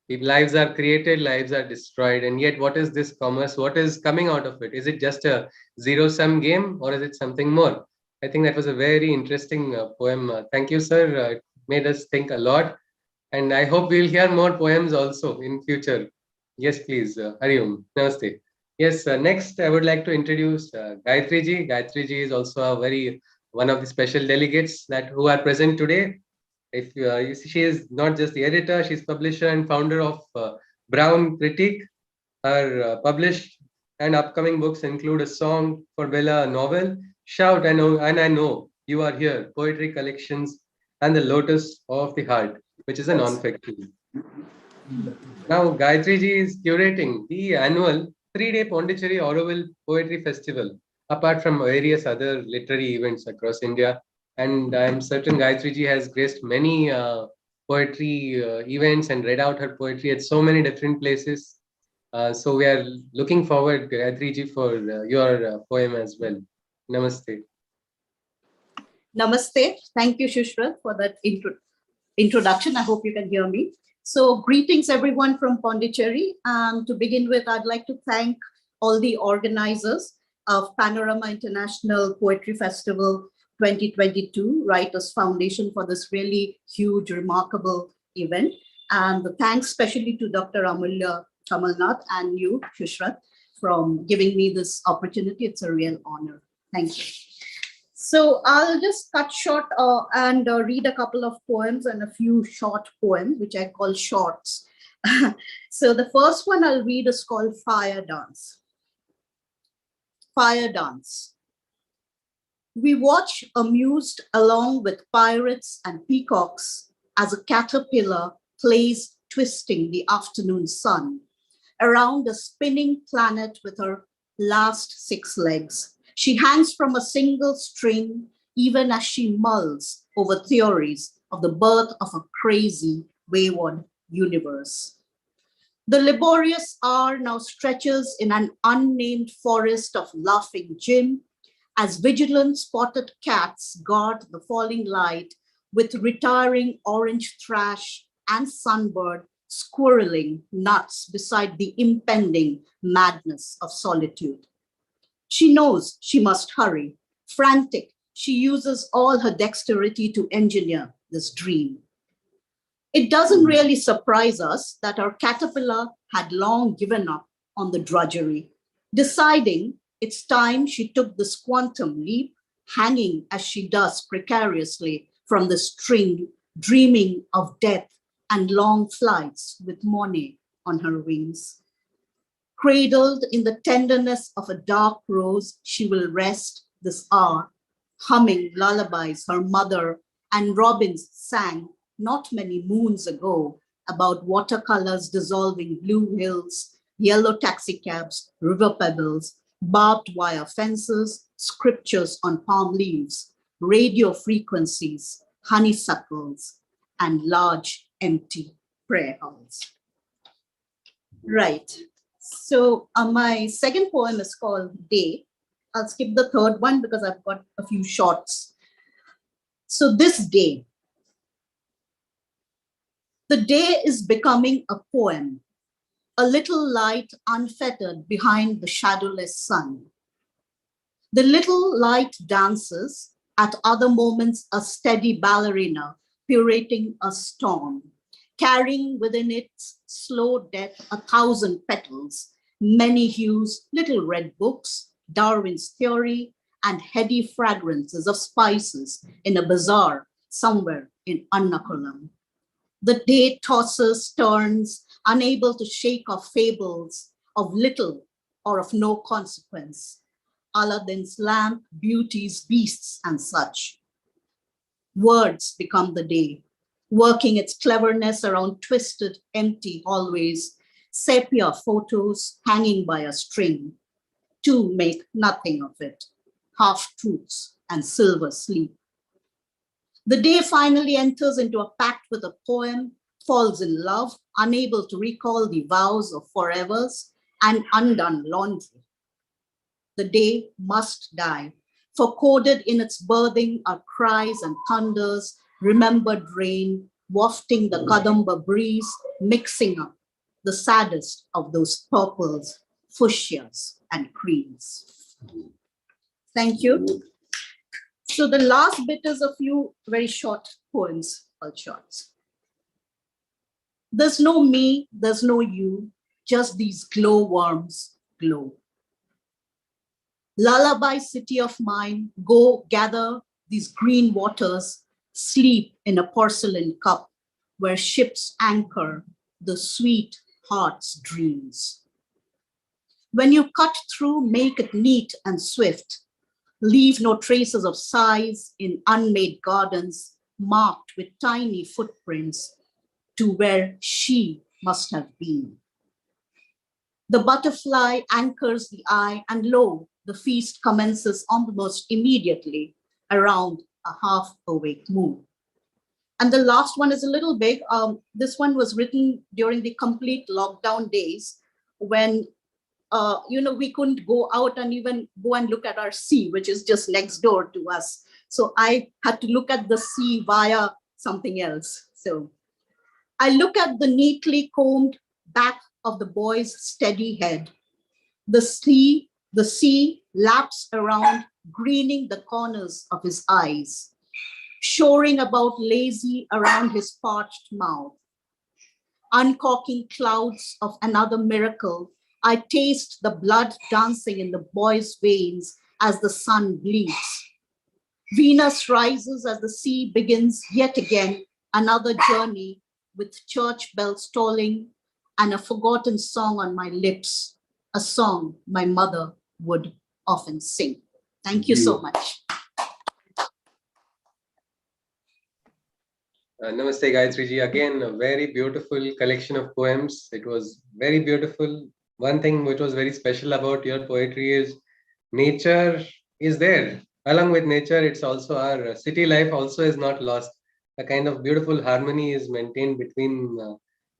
If lives are created, lives are destroyed. And yet, what is this commerce? What is coming out of it? Is it just a zero-sum game, or is it something more? I think that was a very interesting poem. Thank you, sir. It made us think a lot. And I hope we'll hear more poems also in future. Yes, please. Hari Om. Namaste. Yes, next I would like to introduce Gayatri ji. Gayatri ji is also a very one of the special delegates that who are present today. If you see, she is not just the editor, she's publisher and founder of Brown Critique. Her published and upcoming books include A Song for Bella, a novel, Shout, and I Know You Are Here, poetry collections, and The Lotus of the Heart, which is a non-fiction. Now, Gayatri ji is curating the annual 3-day Pondicherry Auroville Poetry Festival, apart from various other literary events across India. And I'm certain Gayatri ji has graced many poetry events and read out her poetry at so many different places. So we are looking forward, Gayatri ji, for your poem as well. Namaste. Namaste. Thank you, Shushrat, for that introduction. I hope you can hear me. So greetings, everyone from Pondicherry. To begin with, I'd like to thank all the organizers of Panorama International Poetry Festival 2022, Writers Foundation, for this really huge, remarkable event. And the thanks especially to Dr. Amulya Kamalnath and you, Shushrat, from giving me this opportunity. It's a real honor. Thank you. So I'll just cut short and read a couple of poems and a few short poems, which I call shorts. So the first one I'll read is called Fire Dance. Fire Dance. We watch amused along with pirates and peacocks as a caterpillar plays twisting the afternoon sun around a spinning planet with her last 6 legs. She hangs from a single string, even as she mulls over theories of the birth of a crazy, wayward universe. The laborious hour now stretches in an unnamed forest of laughing gin, as vigilant spotted cats guard the falling light with retiring orange thrush and sunbird squirreling nuts beside the impending madness of solitude. She knows she must hurry. Frantic, she uses all her dexterity to engineer this dream. It doesn't really surprise us that our caterpillar had long given up on the drudgery, deciding it's time she took this quantum leap, hanging as she does precariously from the string, dreaming of death and long flights with Monet on her wings. Cradled in the tenderness of a dark rose, she will rest this hour, humming lullabies her mother and robins sang not many moons ago about watercolors dissolving blue hills, yellow taxicabs, river pebbles, barbed wire fences, scriptures on palm leaves, radio frequencies, honeysuckles, and large empty prayer halls. Right. So my second poem is called Day. I'll skip the third one because I've got a few shorts. So this day, the day is becoming a poem, a little light unfettered behind the shadowless sun. The little light dances, at other moments a steady ballerina curating a storm, carrying within its slow death 1,000 petals, many hues, little red books, Darwin's theory, and heady fragrances of spices in a bazaar somewhere in Ernakulam. The day tosses, turns, unable to shake off fables of little or of no consequence, Aladdin's lamp, beauties, beasts, and such. Words become the day, working its cleverness around twisted, empty hallways, sepia photos hanging by a string, to make nothing of it, half-truths and silver sleep. The day finally enters into a pact with a poem, falls in love, unable to recall the vows of forevers and undone laundry. The day must die, for coded in its birthing are cries and thunders, remembered rain, wafting the Kadamba breeze, mixing up the saddest of those purples, fuchsias, and creams. Thank you. So the last bit is a few very short poems, all shorts. There's no me, there's no you, just these glowworms glow. Lullaby city of mine, go gather these green waters, sleep in a porcelain cup where ships anchor the sweet heart's dreams. When you cut through, make it neat and swift. Leave no traces of sighs in unmade gardens marked with tiny footprints to where she must have been. The butterfly anchors the eye, and lo, the feast commences almost immediately around a half-awake moon. And the last one is a little big. This one was written during the complete lockdown days when we couldn't go out and even go and look at our sea, which is just next door to us. So I had to look at the sea via something else. So I look at the neatly combed back of the boy's steady head. The sea laps around, greening the corners of his eyes, shoring about lazy around his parched mouth. Uncorking clouds of another miracle, I taste the blood dancing in the boy's veins as the sun bleeds. Venus rises as the sea begins yet again another journey with church bells tolling and a forgotten song on my lips, a song my mother would often sing. Thank you so much. Namaste, Gayatri ji. Again, a very beautiful collection of poems. It was very beautiful. One thing which was very special about your poetry is nature is there. Along with nature, it's also our city life also is not lost. A kind of beautiful harmony is maintained between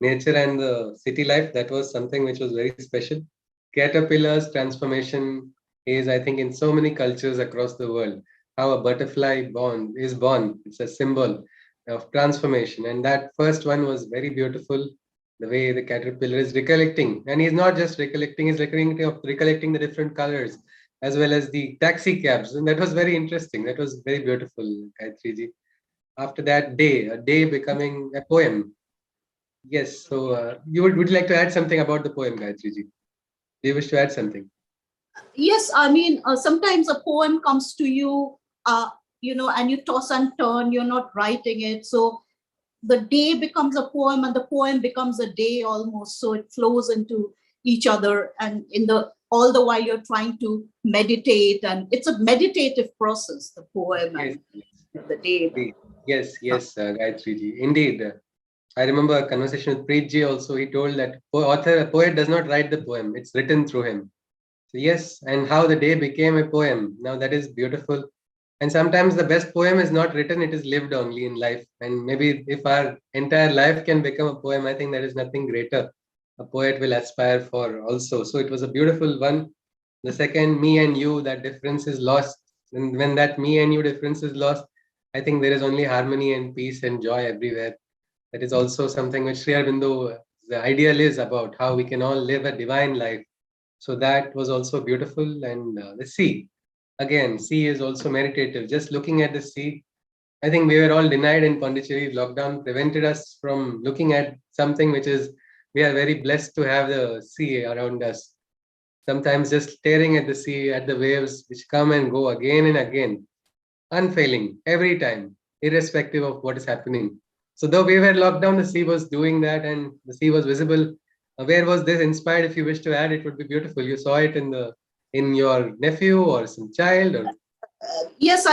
nature and the city life. That was something which was very special. Caterpillar's transformation is, I think, in so many cultures across the world, how a butterfly is born. It's a symbol of transformation. And that first one was very beautiful. The way the caterpillar is recollecting, and he's not just recollecting, he's recollecting the different colors as well as the taxi cabs. And that was very interesting. That was very beautiful, Gayatri ji. After that, a day becoming a poem. Yes. So would you like to add something about the poem, Gayatri ji? Do you wish to add something? Yes, I mean, sometimes a poem comes to you, and you toss and turn, you're not writing it. So the day becomes a poem and the poem becomes a day almost. So it flows into each other, and all the while you're trying to meditate, and it's a meditative process, the poem and the day. Yes, Gayatri ji. Indeed. I remember a conversation with Preet ji also. He told that a poet does not write the poem, it's written through him. So yes, and how the day became a poem. Now that is beautiful. And sometimes the best poem is not written, it is lived only in life. And maybe if our entire life can become a poem, I think there is nothing greater a poet will aspire for also. So it was a beautiful one. The second, me and you, that difference is lost. And when that me and you difference is lost, I think there is only harmony and peace and joy everywhere. That is also something which Sri Aurobindo, the ideal is about, how we can all live a divine life. So that was also beautiful. And the sea, again, sea is also meditative. Just looking at the sea, I think we were all denied in Pondicherry. Lockdown prevented us from looking at something which is, we are very blessed to have the sea around us. Sometimes just staring at the sea, at the waves which come and go again and again, unfailing, every time, irrespective of what is happening. So though we were locked down, the sea was doing that and the sea was visible. Where was this inspired? If you wish to add, it would be beautiful. You saw it in your nephew or some child? Or yes,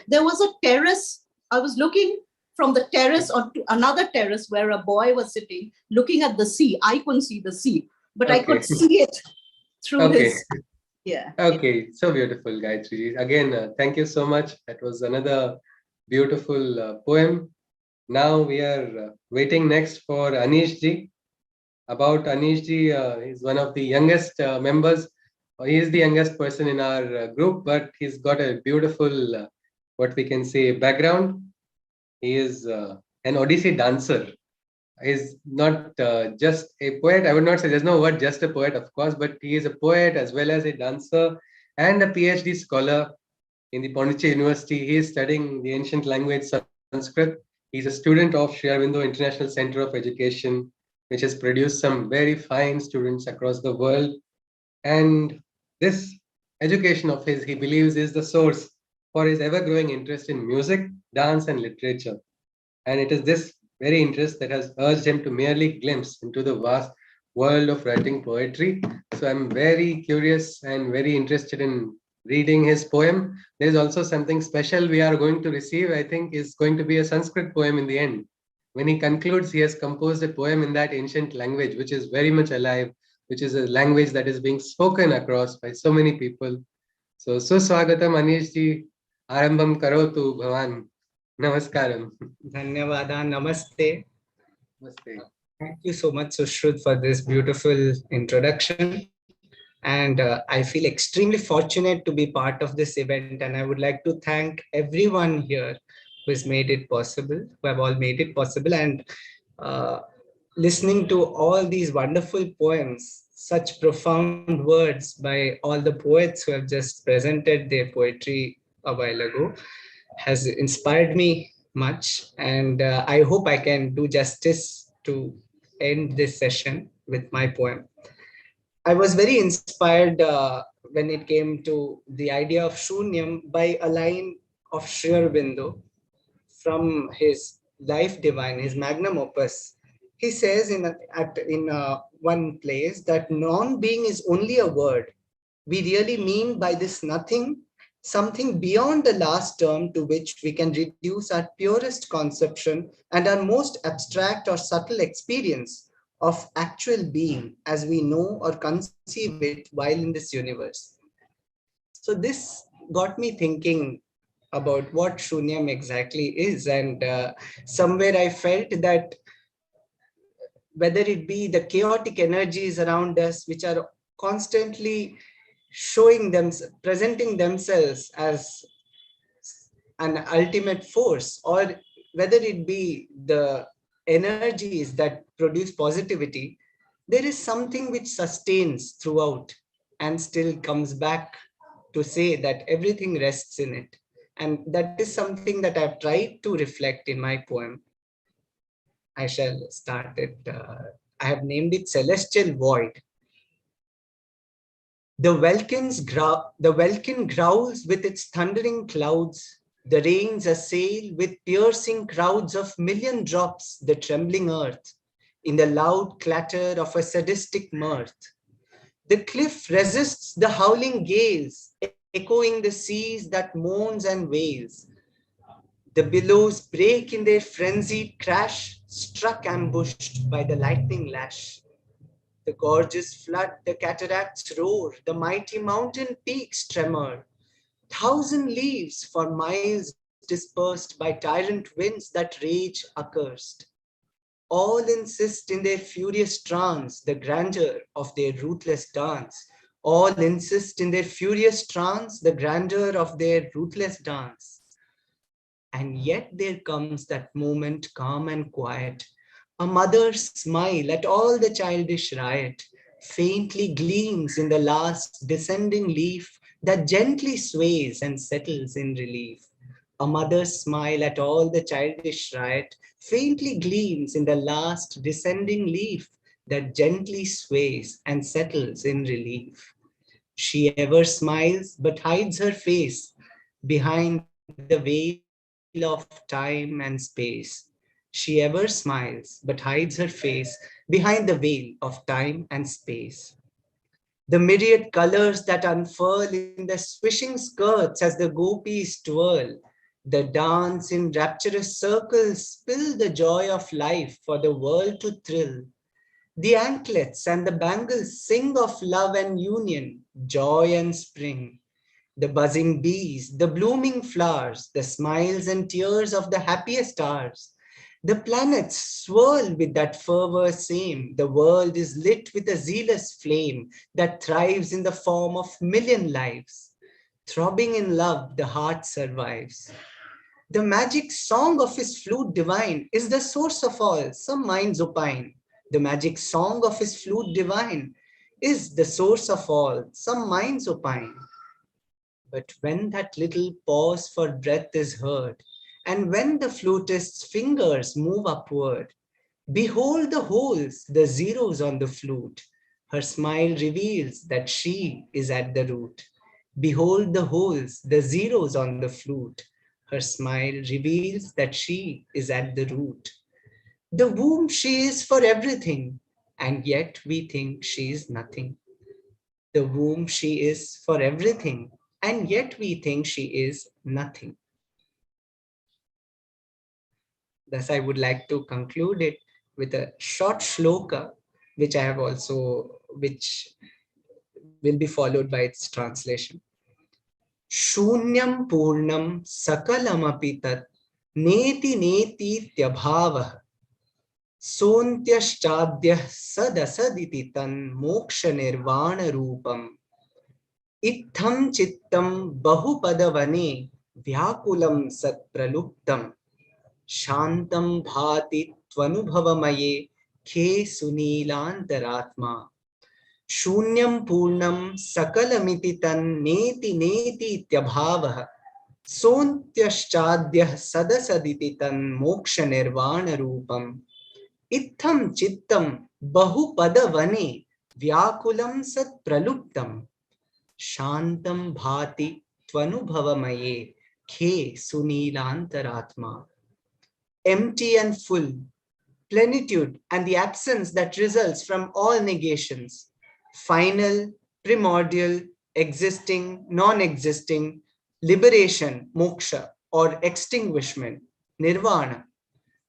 there was a terrace I was looking from the terrace onto another terrace where a boy was sitting, looking at the sea. I couldn't see the sea, but I could see it through his. Yeah. Okay, so beautiful, Gayatri. Again, thank you so much. That was another beautiful poem. Now we are waiting next for Anish ji. About Anish ji, he's one of the youngest members. He is the youngest person in our group, but he's got a beautiful, what we can say, background. He is an Odissi dancer. He's not just a poet. I would not say there's no word just a poet, of course, but he is a poet as well as a dancer and a PhD scholar in the Pondicherry University. He is studying the ancient language Sanskrit. He's a student of Sri Aurobindo International Center of Education, which has produced some very fine students across the world. And this education of his, he believes, is the source for his ever-growing interest in music, dance, and literature. And it is this very interest that has urged him to merely glimpse into the vast world of writing poetry. So I'm very curious and very interested in reading his poem. There's also something special we are going to receive. I think is going to be a Sanskrit poem in the end. When he concludes, he has composed a poem in that ancient language, which is very much alive, which is a language that is being spoken across by so many people. So, Suswagatam Anish ji, Arambam Karotu Bhavan. Namaskaram. Dhanyavada, namaste. Namaste. Thank you so much, Sushrut, for this beautiful introduction. And I feel extremely fortunate to be part of this event. And I would like to thank everyone here who has made it possible, who have all made it possible. And listening to all these wonderful poems, such profound words by all the poets who have just presented their poetry a while ago, has inspired me much. And I hope I can do justice to end this session with my poem. I was very inspired when it came to the idea of Shunyam by a line of Sri Aurobindo from his Life Divine, his magnum opus. He says in one place that non-being is only a word. We really mean by this nothing something beyond the last term to which we can reduce our purest conception and our most abstract or subtle experience of actual being as we know or conceive it while in this universe. So this got me thinking about what Shunyam exactly is, and somewhere I felt that whether it be the chaotic energies around us which are constantly showing them, presenting themselves as an ultimate force, or whether it be the energies that produce positivity, there is something which sustains throughout and still comes back to say that everything rests in it. And that is something that I've tried to reflect in my poem. I shall start it. I have named it Celestial Void. The welkin growls with its thundering clouds. The rains assail with piercing crowds of million drops the trembling earth in the loud clatter of a sadistic mirth. The cliff resists the howling gales, echoing the seas that moans and wails. The billows break in their frenzied crash, struck ambushed by the lightning lash. The gorges flood, the cataracts roar, the mighty mountain peaks tremor. 1,000 leaves for miles dispersed by tyrant winds that rage accursed. All insist in their furious trance the grandeur of their ruthless dance. All insist in their furious trance the grandeur of their ruthless dance. And yet there comes that moment calm and quiet, a mother's smile at all the childish riot, faintly gleams in the last descending leaf that gently sways and settles in relief. A mother's smile at all the childish riot faintly gleams in the last descending leaf that gently sways and settles in relief. She ever smiles but hides her face behind the veil of time and space. She ever smiles but hides her face behind the veil of time and space. The myriad colors that unfurl in the swishing skirts as the gopis twirl, The dance in rapturous circles spill the joy of life for the world to thrill. The anklets and the bangles sing of love and union, joy and spring. The buzzing bees, the blooming flowers, the smiles and tears of the happiest hours. The planets swirl with that fervor same. The world is lit with a zealous flame that thrives in the form of million lives. Throbbing in love, the heart survives. The magic song of his flute divine is the source of all, some minds opine. The magic song of his flute divine is the source of all, some minds opine. But when that little pause for breath is heard, and when the flutist's fingers move upward, behold the holes, the zeros on the flute. Her smile reveals that she is at the root. Behold the holes, the zeros on the flute. Her smile reveals that she is at the root. The womb she is for everything, and yet we think she is nothing. The womb she is for everything, and yet we think she is nothing. Thus, I would like to conclude it with a short shloka, which will be followed by its translation. Shunyam purnam sakalamapi tat neti neti tyabhavah sontyashchadyah sadasaditi tan moksha nirvana rupam Itham chittam bahupadavane vyakulam satpraluptam Shantam bhati tvanubhavamaye khe sunilantaratma Shunyam purnam sakalamiti tan neti neti tyabhavah sontyashchadyah sadasaditi tan moksha nirvana rupam Itham chittam bahupadavane vyakulam satpraluptam Shantam bhati tvanubhavamaye khe sunilantaratma. Empty and full, plenitude and the absence that results from all negations, final, primordial, existing, non-existing, liberation, moksha or extinguishment, nirvana.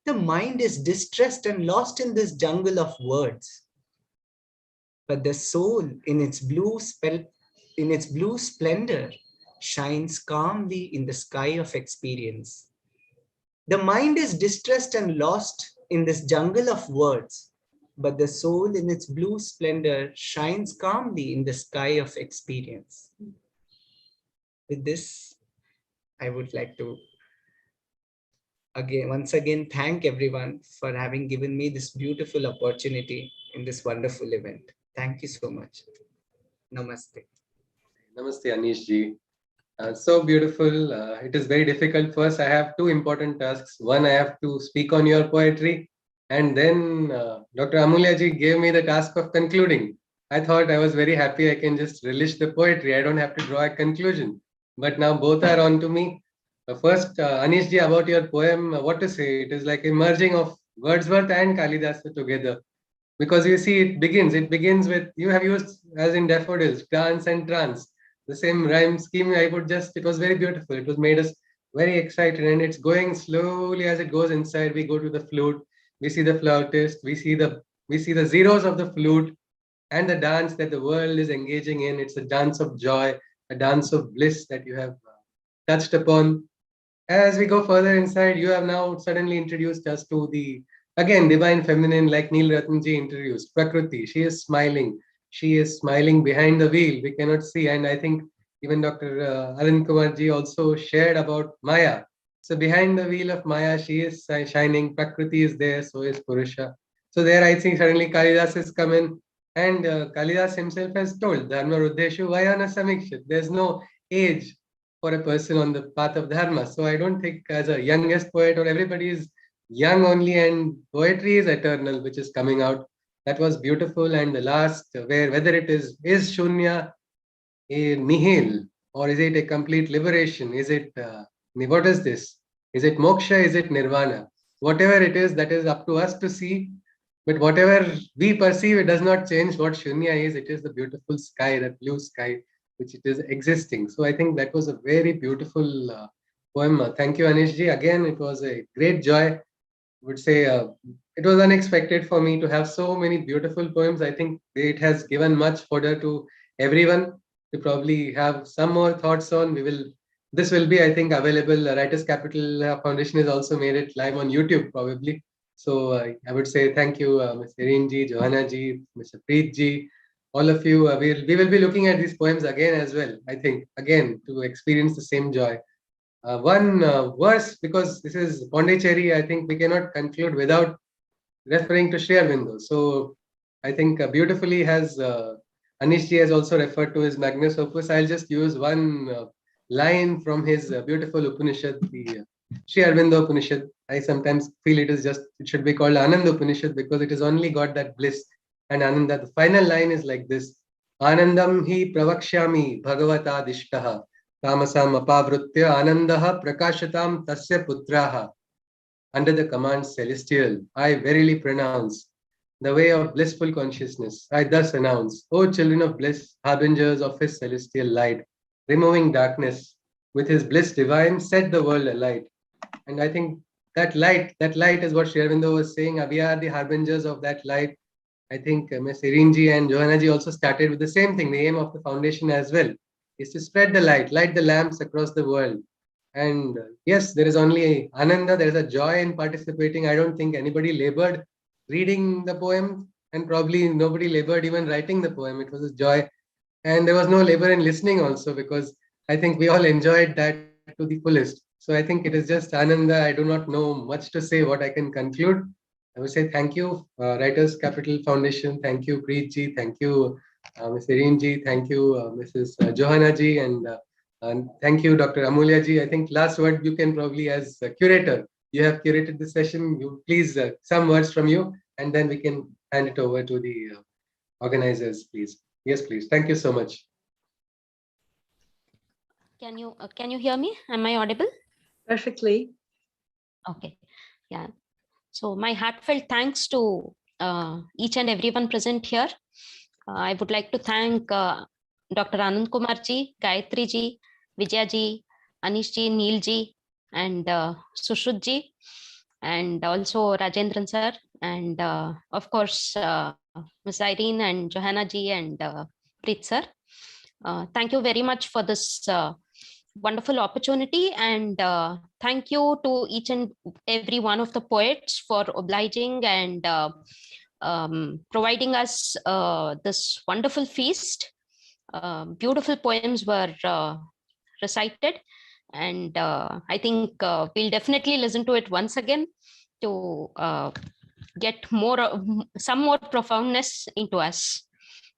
The mind is distressed and lost in this jungle of words. But the soul in its blue splendor shines calmly in the sky of experience. The mind is distressed and lost in this jungle of words, but the soul in its blue splendor shines calmly in the sky of experience. With this, I would like to once again thank everyone for having given me this beautiful opportunity in this wonderful event. Thank you so much. Namaste. Namaste, Anish ji. So beautiful. It is very difficult. First, I have two important tasks. One, I have to speak on your poetry. And then Dr. Amulya ji gave me the task of concluding. I thought I was very happy I can just relish the poetry. I don't have to draw a conclusion. But now both are on to me. First, Anish ji, about your poem, what to say? It is like a merging of Wordsworth and Kalidasa together. Because you see, it begins with, you have used, as in daffodils, dance and trance. The same rhyme scheme, it was very beautiful. It was made us very excited, and it's going slowly as it goes inside. We go to the flute, we see the flautist, we see the zeros of the flute, and the dance that the world is engaging in. It's a dance of joy, a dance of bliss that you have touched upon. As we go further inside, you have now suddenly introduced us to the, again, divine feminine, like Nil Ratanji introduced, Prakriti. She is smiling. She is smiling behind the wheel. We cannot see. And I think even Dr. Anand Kumarji also shared about Maya. So behind the wheel of Maya, she is shining. Prakriti is there. So is Purusha. So there, I think suddenly Kalidas has come in. And Kalidas himself has told, Dharma Ruddeshu Vayana Samikshit. There's no age for a person on the path of dharma. So I don't think as a youngest poet or everybody is young only, and poetry is eternal, which is coming out. That was beautiful. And the last, whether it is Shunya a nihil, or is it a complete liberation? Is it, what is this? Is it moksha? Is it nirvana? Whatever it is, that is up to us to see. But whatever we perceive, it does not change what Shunya is. It is the beautiful sky, that blue sky, which it is existing. So I think that was a very beautiful poem. Thank you, Anishji. Again, it was a great joy. I would say it was unexpected for me to have so many beautiful poems. I think it has given much fodder to everyone to probably have some more thoughts on. This will be, I think, available. Writers Capital Foundation has also made it live on YouTube, probably. So I would say thank you, Ms. Irene ji, Johanna ji, Mr. Preet ji, all of you. We will be looking at these poems again as well, I think, again, to experience the same joy. One verse, because this is Pondicherry, I think we cannot conclude without referring to Sri Aurobindo. So I think beautifully has Anish ji has also referred to his magnus opus. I'll just use one line from his beautiful Upanishad, the Sri Aurobindo Upanishad. I sometimes feel it should be called Anand Upanishad because it has only got that bliss and Ananda. The final line is like this: Anandam hi pravakshyami bhagavata dishtaha tamasam apavritya anandaha prakashatam tasya putraha. Under the command celestial, I verily pronounce the way of blissful consciousness. I thus announce, O children of bliss, harbingers of his celestial light, removing darkness, with his bliss divine, set the world alight. And I think that light is what Sri Aurobindo was saying. We are the harbingers of that light. I think Ms. Irene ji and Johanna ji also started with the same thing. The aim of the foundation as well is to spread the light the lamps across the world. And yes, there is only Ananda, there is a joy in participating. I don't think anybody labored reading the poem, and probably nobody labored even writing the poem. It was a joy. And there was no labor in listening also, because I think we all enjoyed that to the fullest. So I think it is just Ananda. I do not know much to say what I can conclude. I would say thank you, Writers Capital Foundation. Thank you, Preet ji. Thank you, Ms. Irene ji. Thank you, Mrs. Johanna ji. And thank you, Dr. Amulya ji. I think last word you can probably, as a curator, you have curated the session. You please, some words from you, and then we can hand it over to the organizers, please. Yes, please. Thank you so much. Can you hear me? Am I audible? Perfectly. Okay. Yeah. So my heartfelt thanks to each and everyone present here. I would like to thank Dr. Anand Kumarji, Gayatri ji, Vijaya ji, Anish ji, Nil ji, and Sushrut ji, and also Rajendran sir, and of course Ms. Irene and Johanna ji and Preet sir. Thank you very much for this wonderful opportunity, and thank you to each and every one of the poets for obliging and providing us this wonderful feast. Beautiful poems were recited, and I think we'll definitely listen to it once again to get more some more profoundness into us.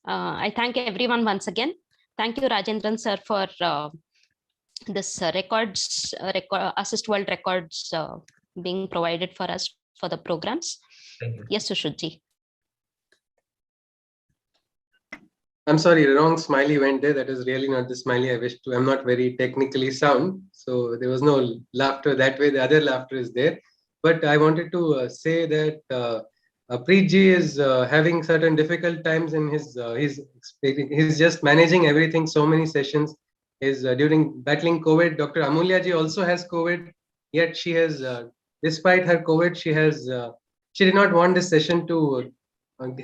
I thank everyone once again. Thank you, Rajendran sir, for this Assist World Records being provided for us for the programs. Thank you. Yes, Sushrutji. I'm sorry, wrong smiley went there. That is really not the smiley I wish to. I'm not very technically sound, so there was no laughter that way. The other laughter is there. But I wanted to say that Preet ji is having certain difficult times in he's just managing everything, so many sessions. During battling COVID, Dr. Amulya ji also has COVID, yet she has, despite her COVID, she did not want this session to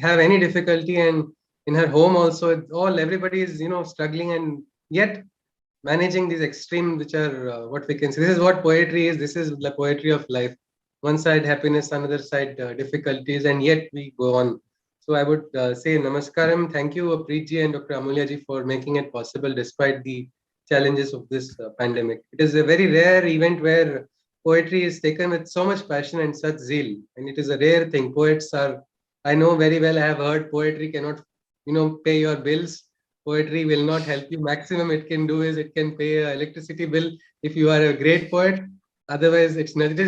have any difficulty, and in her home also, everybody is struggling, and yet managing these extreme, which are what we can say. This is what poetry is. This is the poetry of life. One side happiness, another side difficulties, and yet we go on. So I would say namaskaram. Thank you, Preet ji and Dr. Amulya ji, for making it possible despite the challenges of this pandemic. It is a very rare event where poetry is taken with so much passion and such zeal, and it is a rare thing. I know very well, I have heard poetry cannot pay your bills. Poetry will not help you. Maximum it can do is it can pay an electricity bill if you are a great poet. Otherwise, it's not. It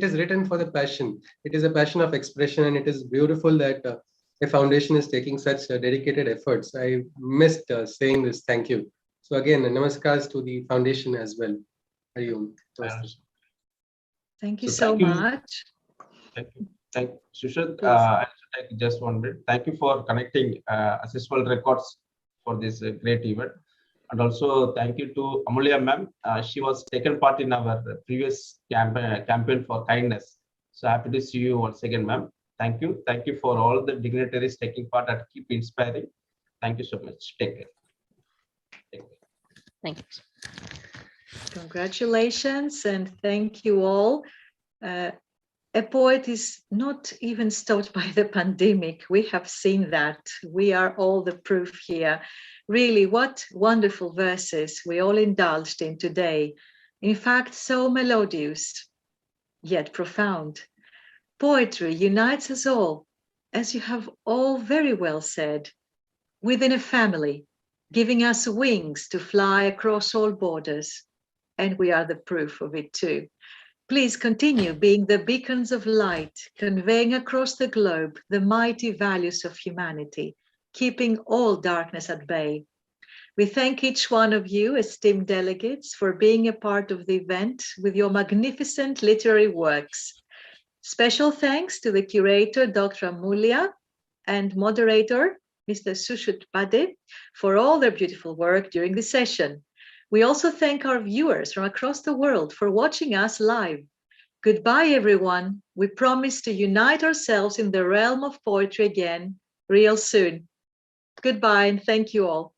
is written for the passion. It is a passion of expression, and it is beautiful that a foundation is taking such dedicated efforts. I missed saying this. Thank you. So again, namaskars to the foundation as well. Hari-Om. Thank you So so thank you. much. Thank you. Thank you. Sushrut, Please. I'll take just 1 minute. Thank you for connecting Assist World Records for this great event. And also thank you to Amulya ma'am. She was taken part in our previous campaign for kindness. So happy to see you once again, ma'am. Thank you. Thank you for all the dignitaries taking part and keep inspiring. Thank you so much. Take care. Take care. Thank you. Congratulations and thank you all. A poet is not even stopped by the pandemic. We have seen that. We are all the proof here. Really, what wonderful verses we all indulged in today. In fact, so melodious, yet profound. Poetry unites us all, as you have all very well said, within a family, giving us wings to fly across all borders. And we are the proof of it too. Please continue being the beacons of light, conveying across the globe the mighty values of humanity, keeping all darkness at bay. We thank each one of you, esteemed delegates, for being a part of the event with your magnificent literary works. Special thanks to the curator, Dr. Amulya, and moderator, Mr. Sushruth Pade, for all their beautiful work during the session. We also thank our viewers from across the world for watching us live. Goodbye, everyone. We promise to unite ourselves in the realm of poetry again real soon. Goodbye and thank you all.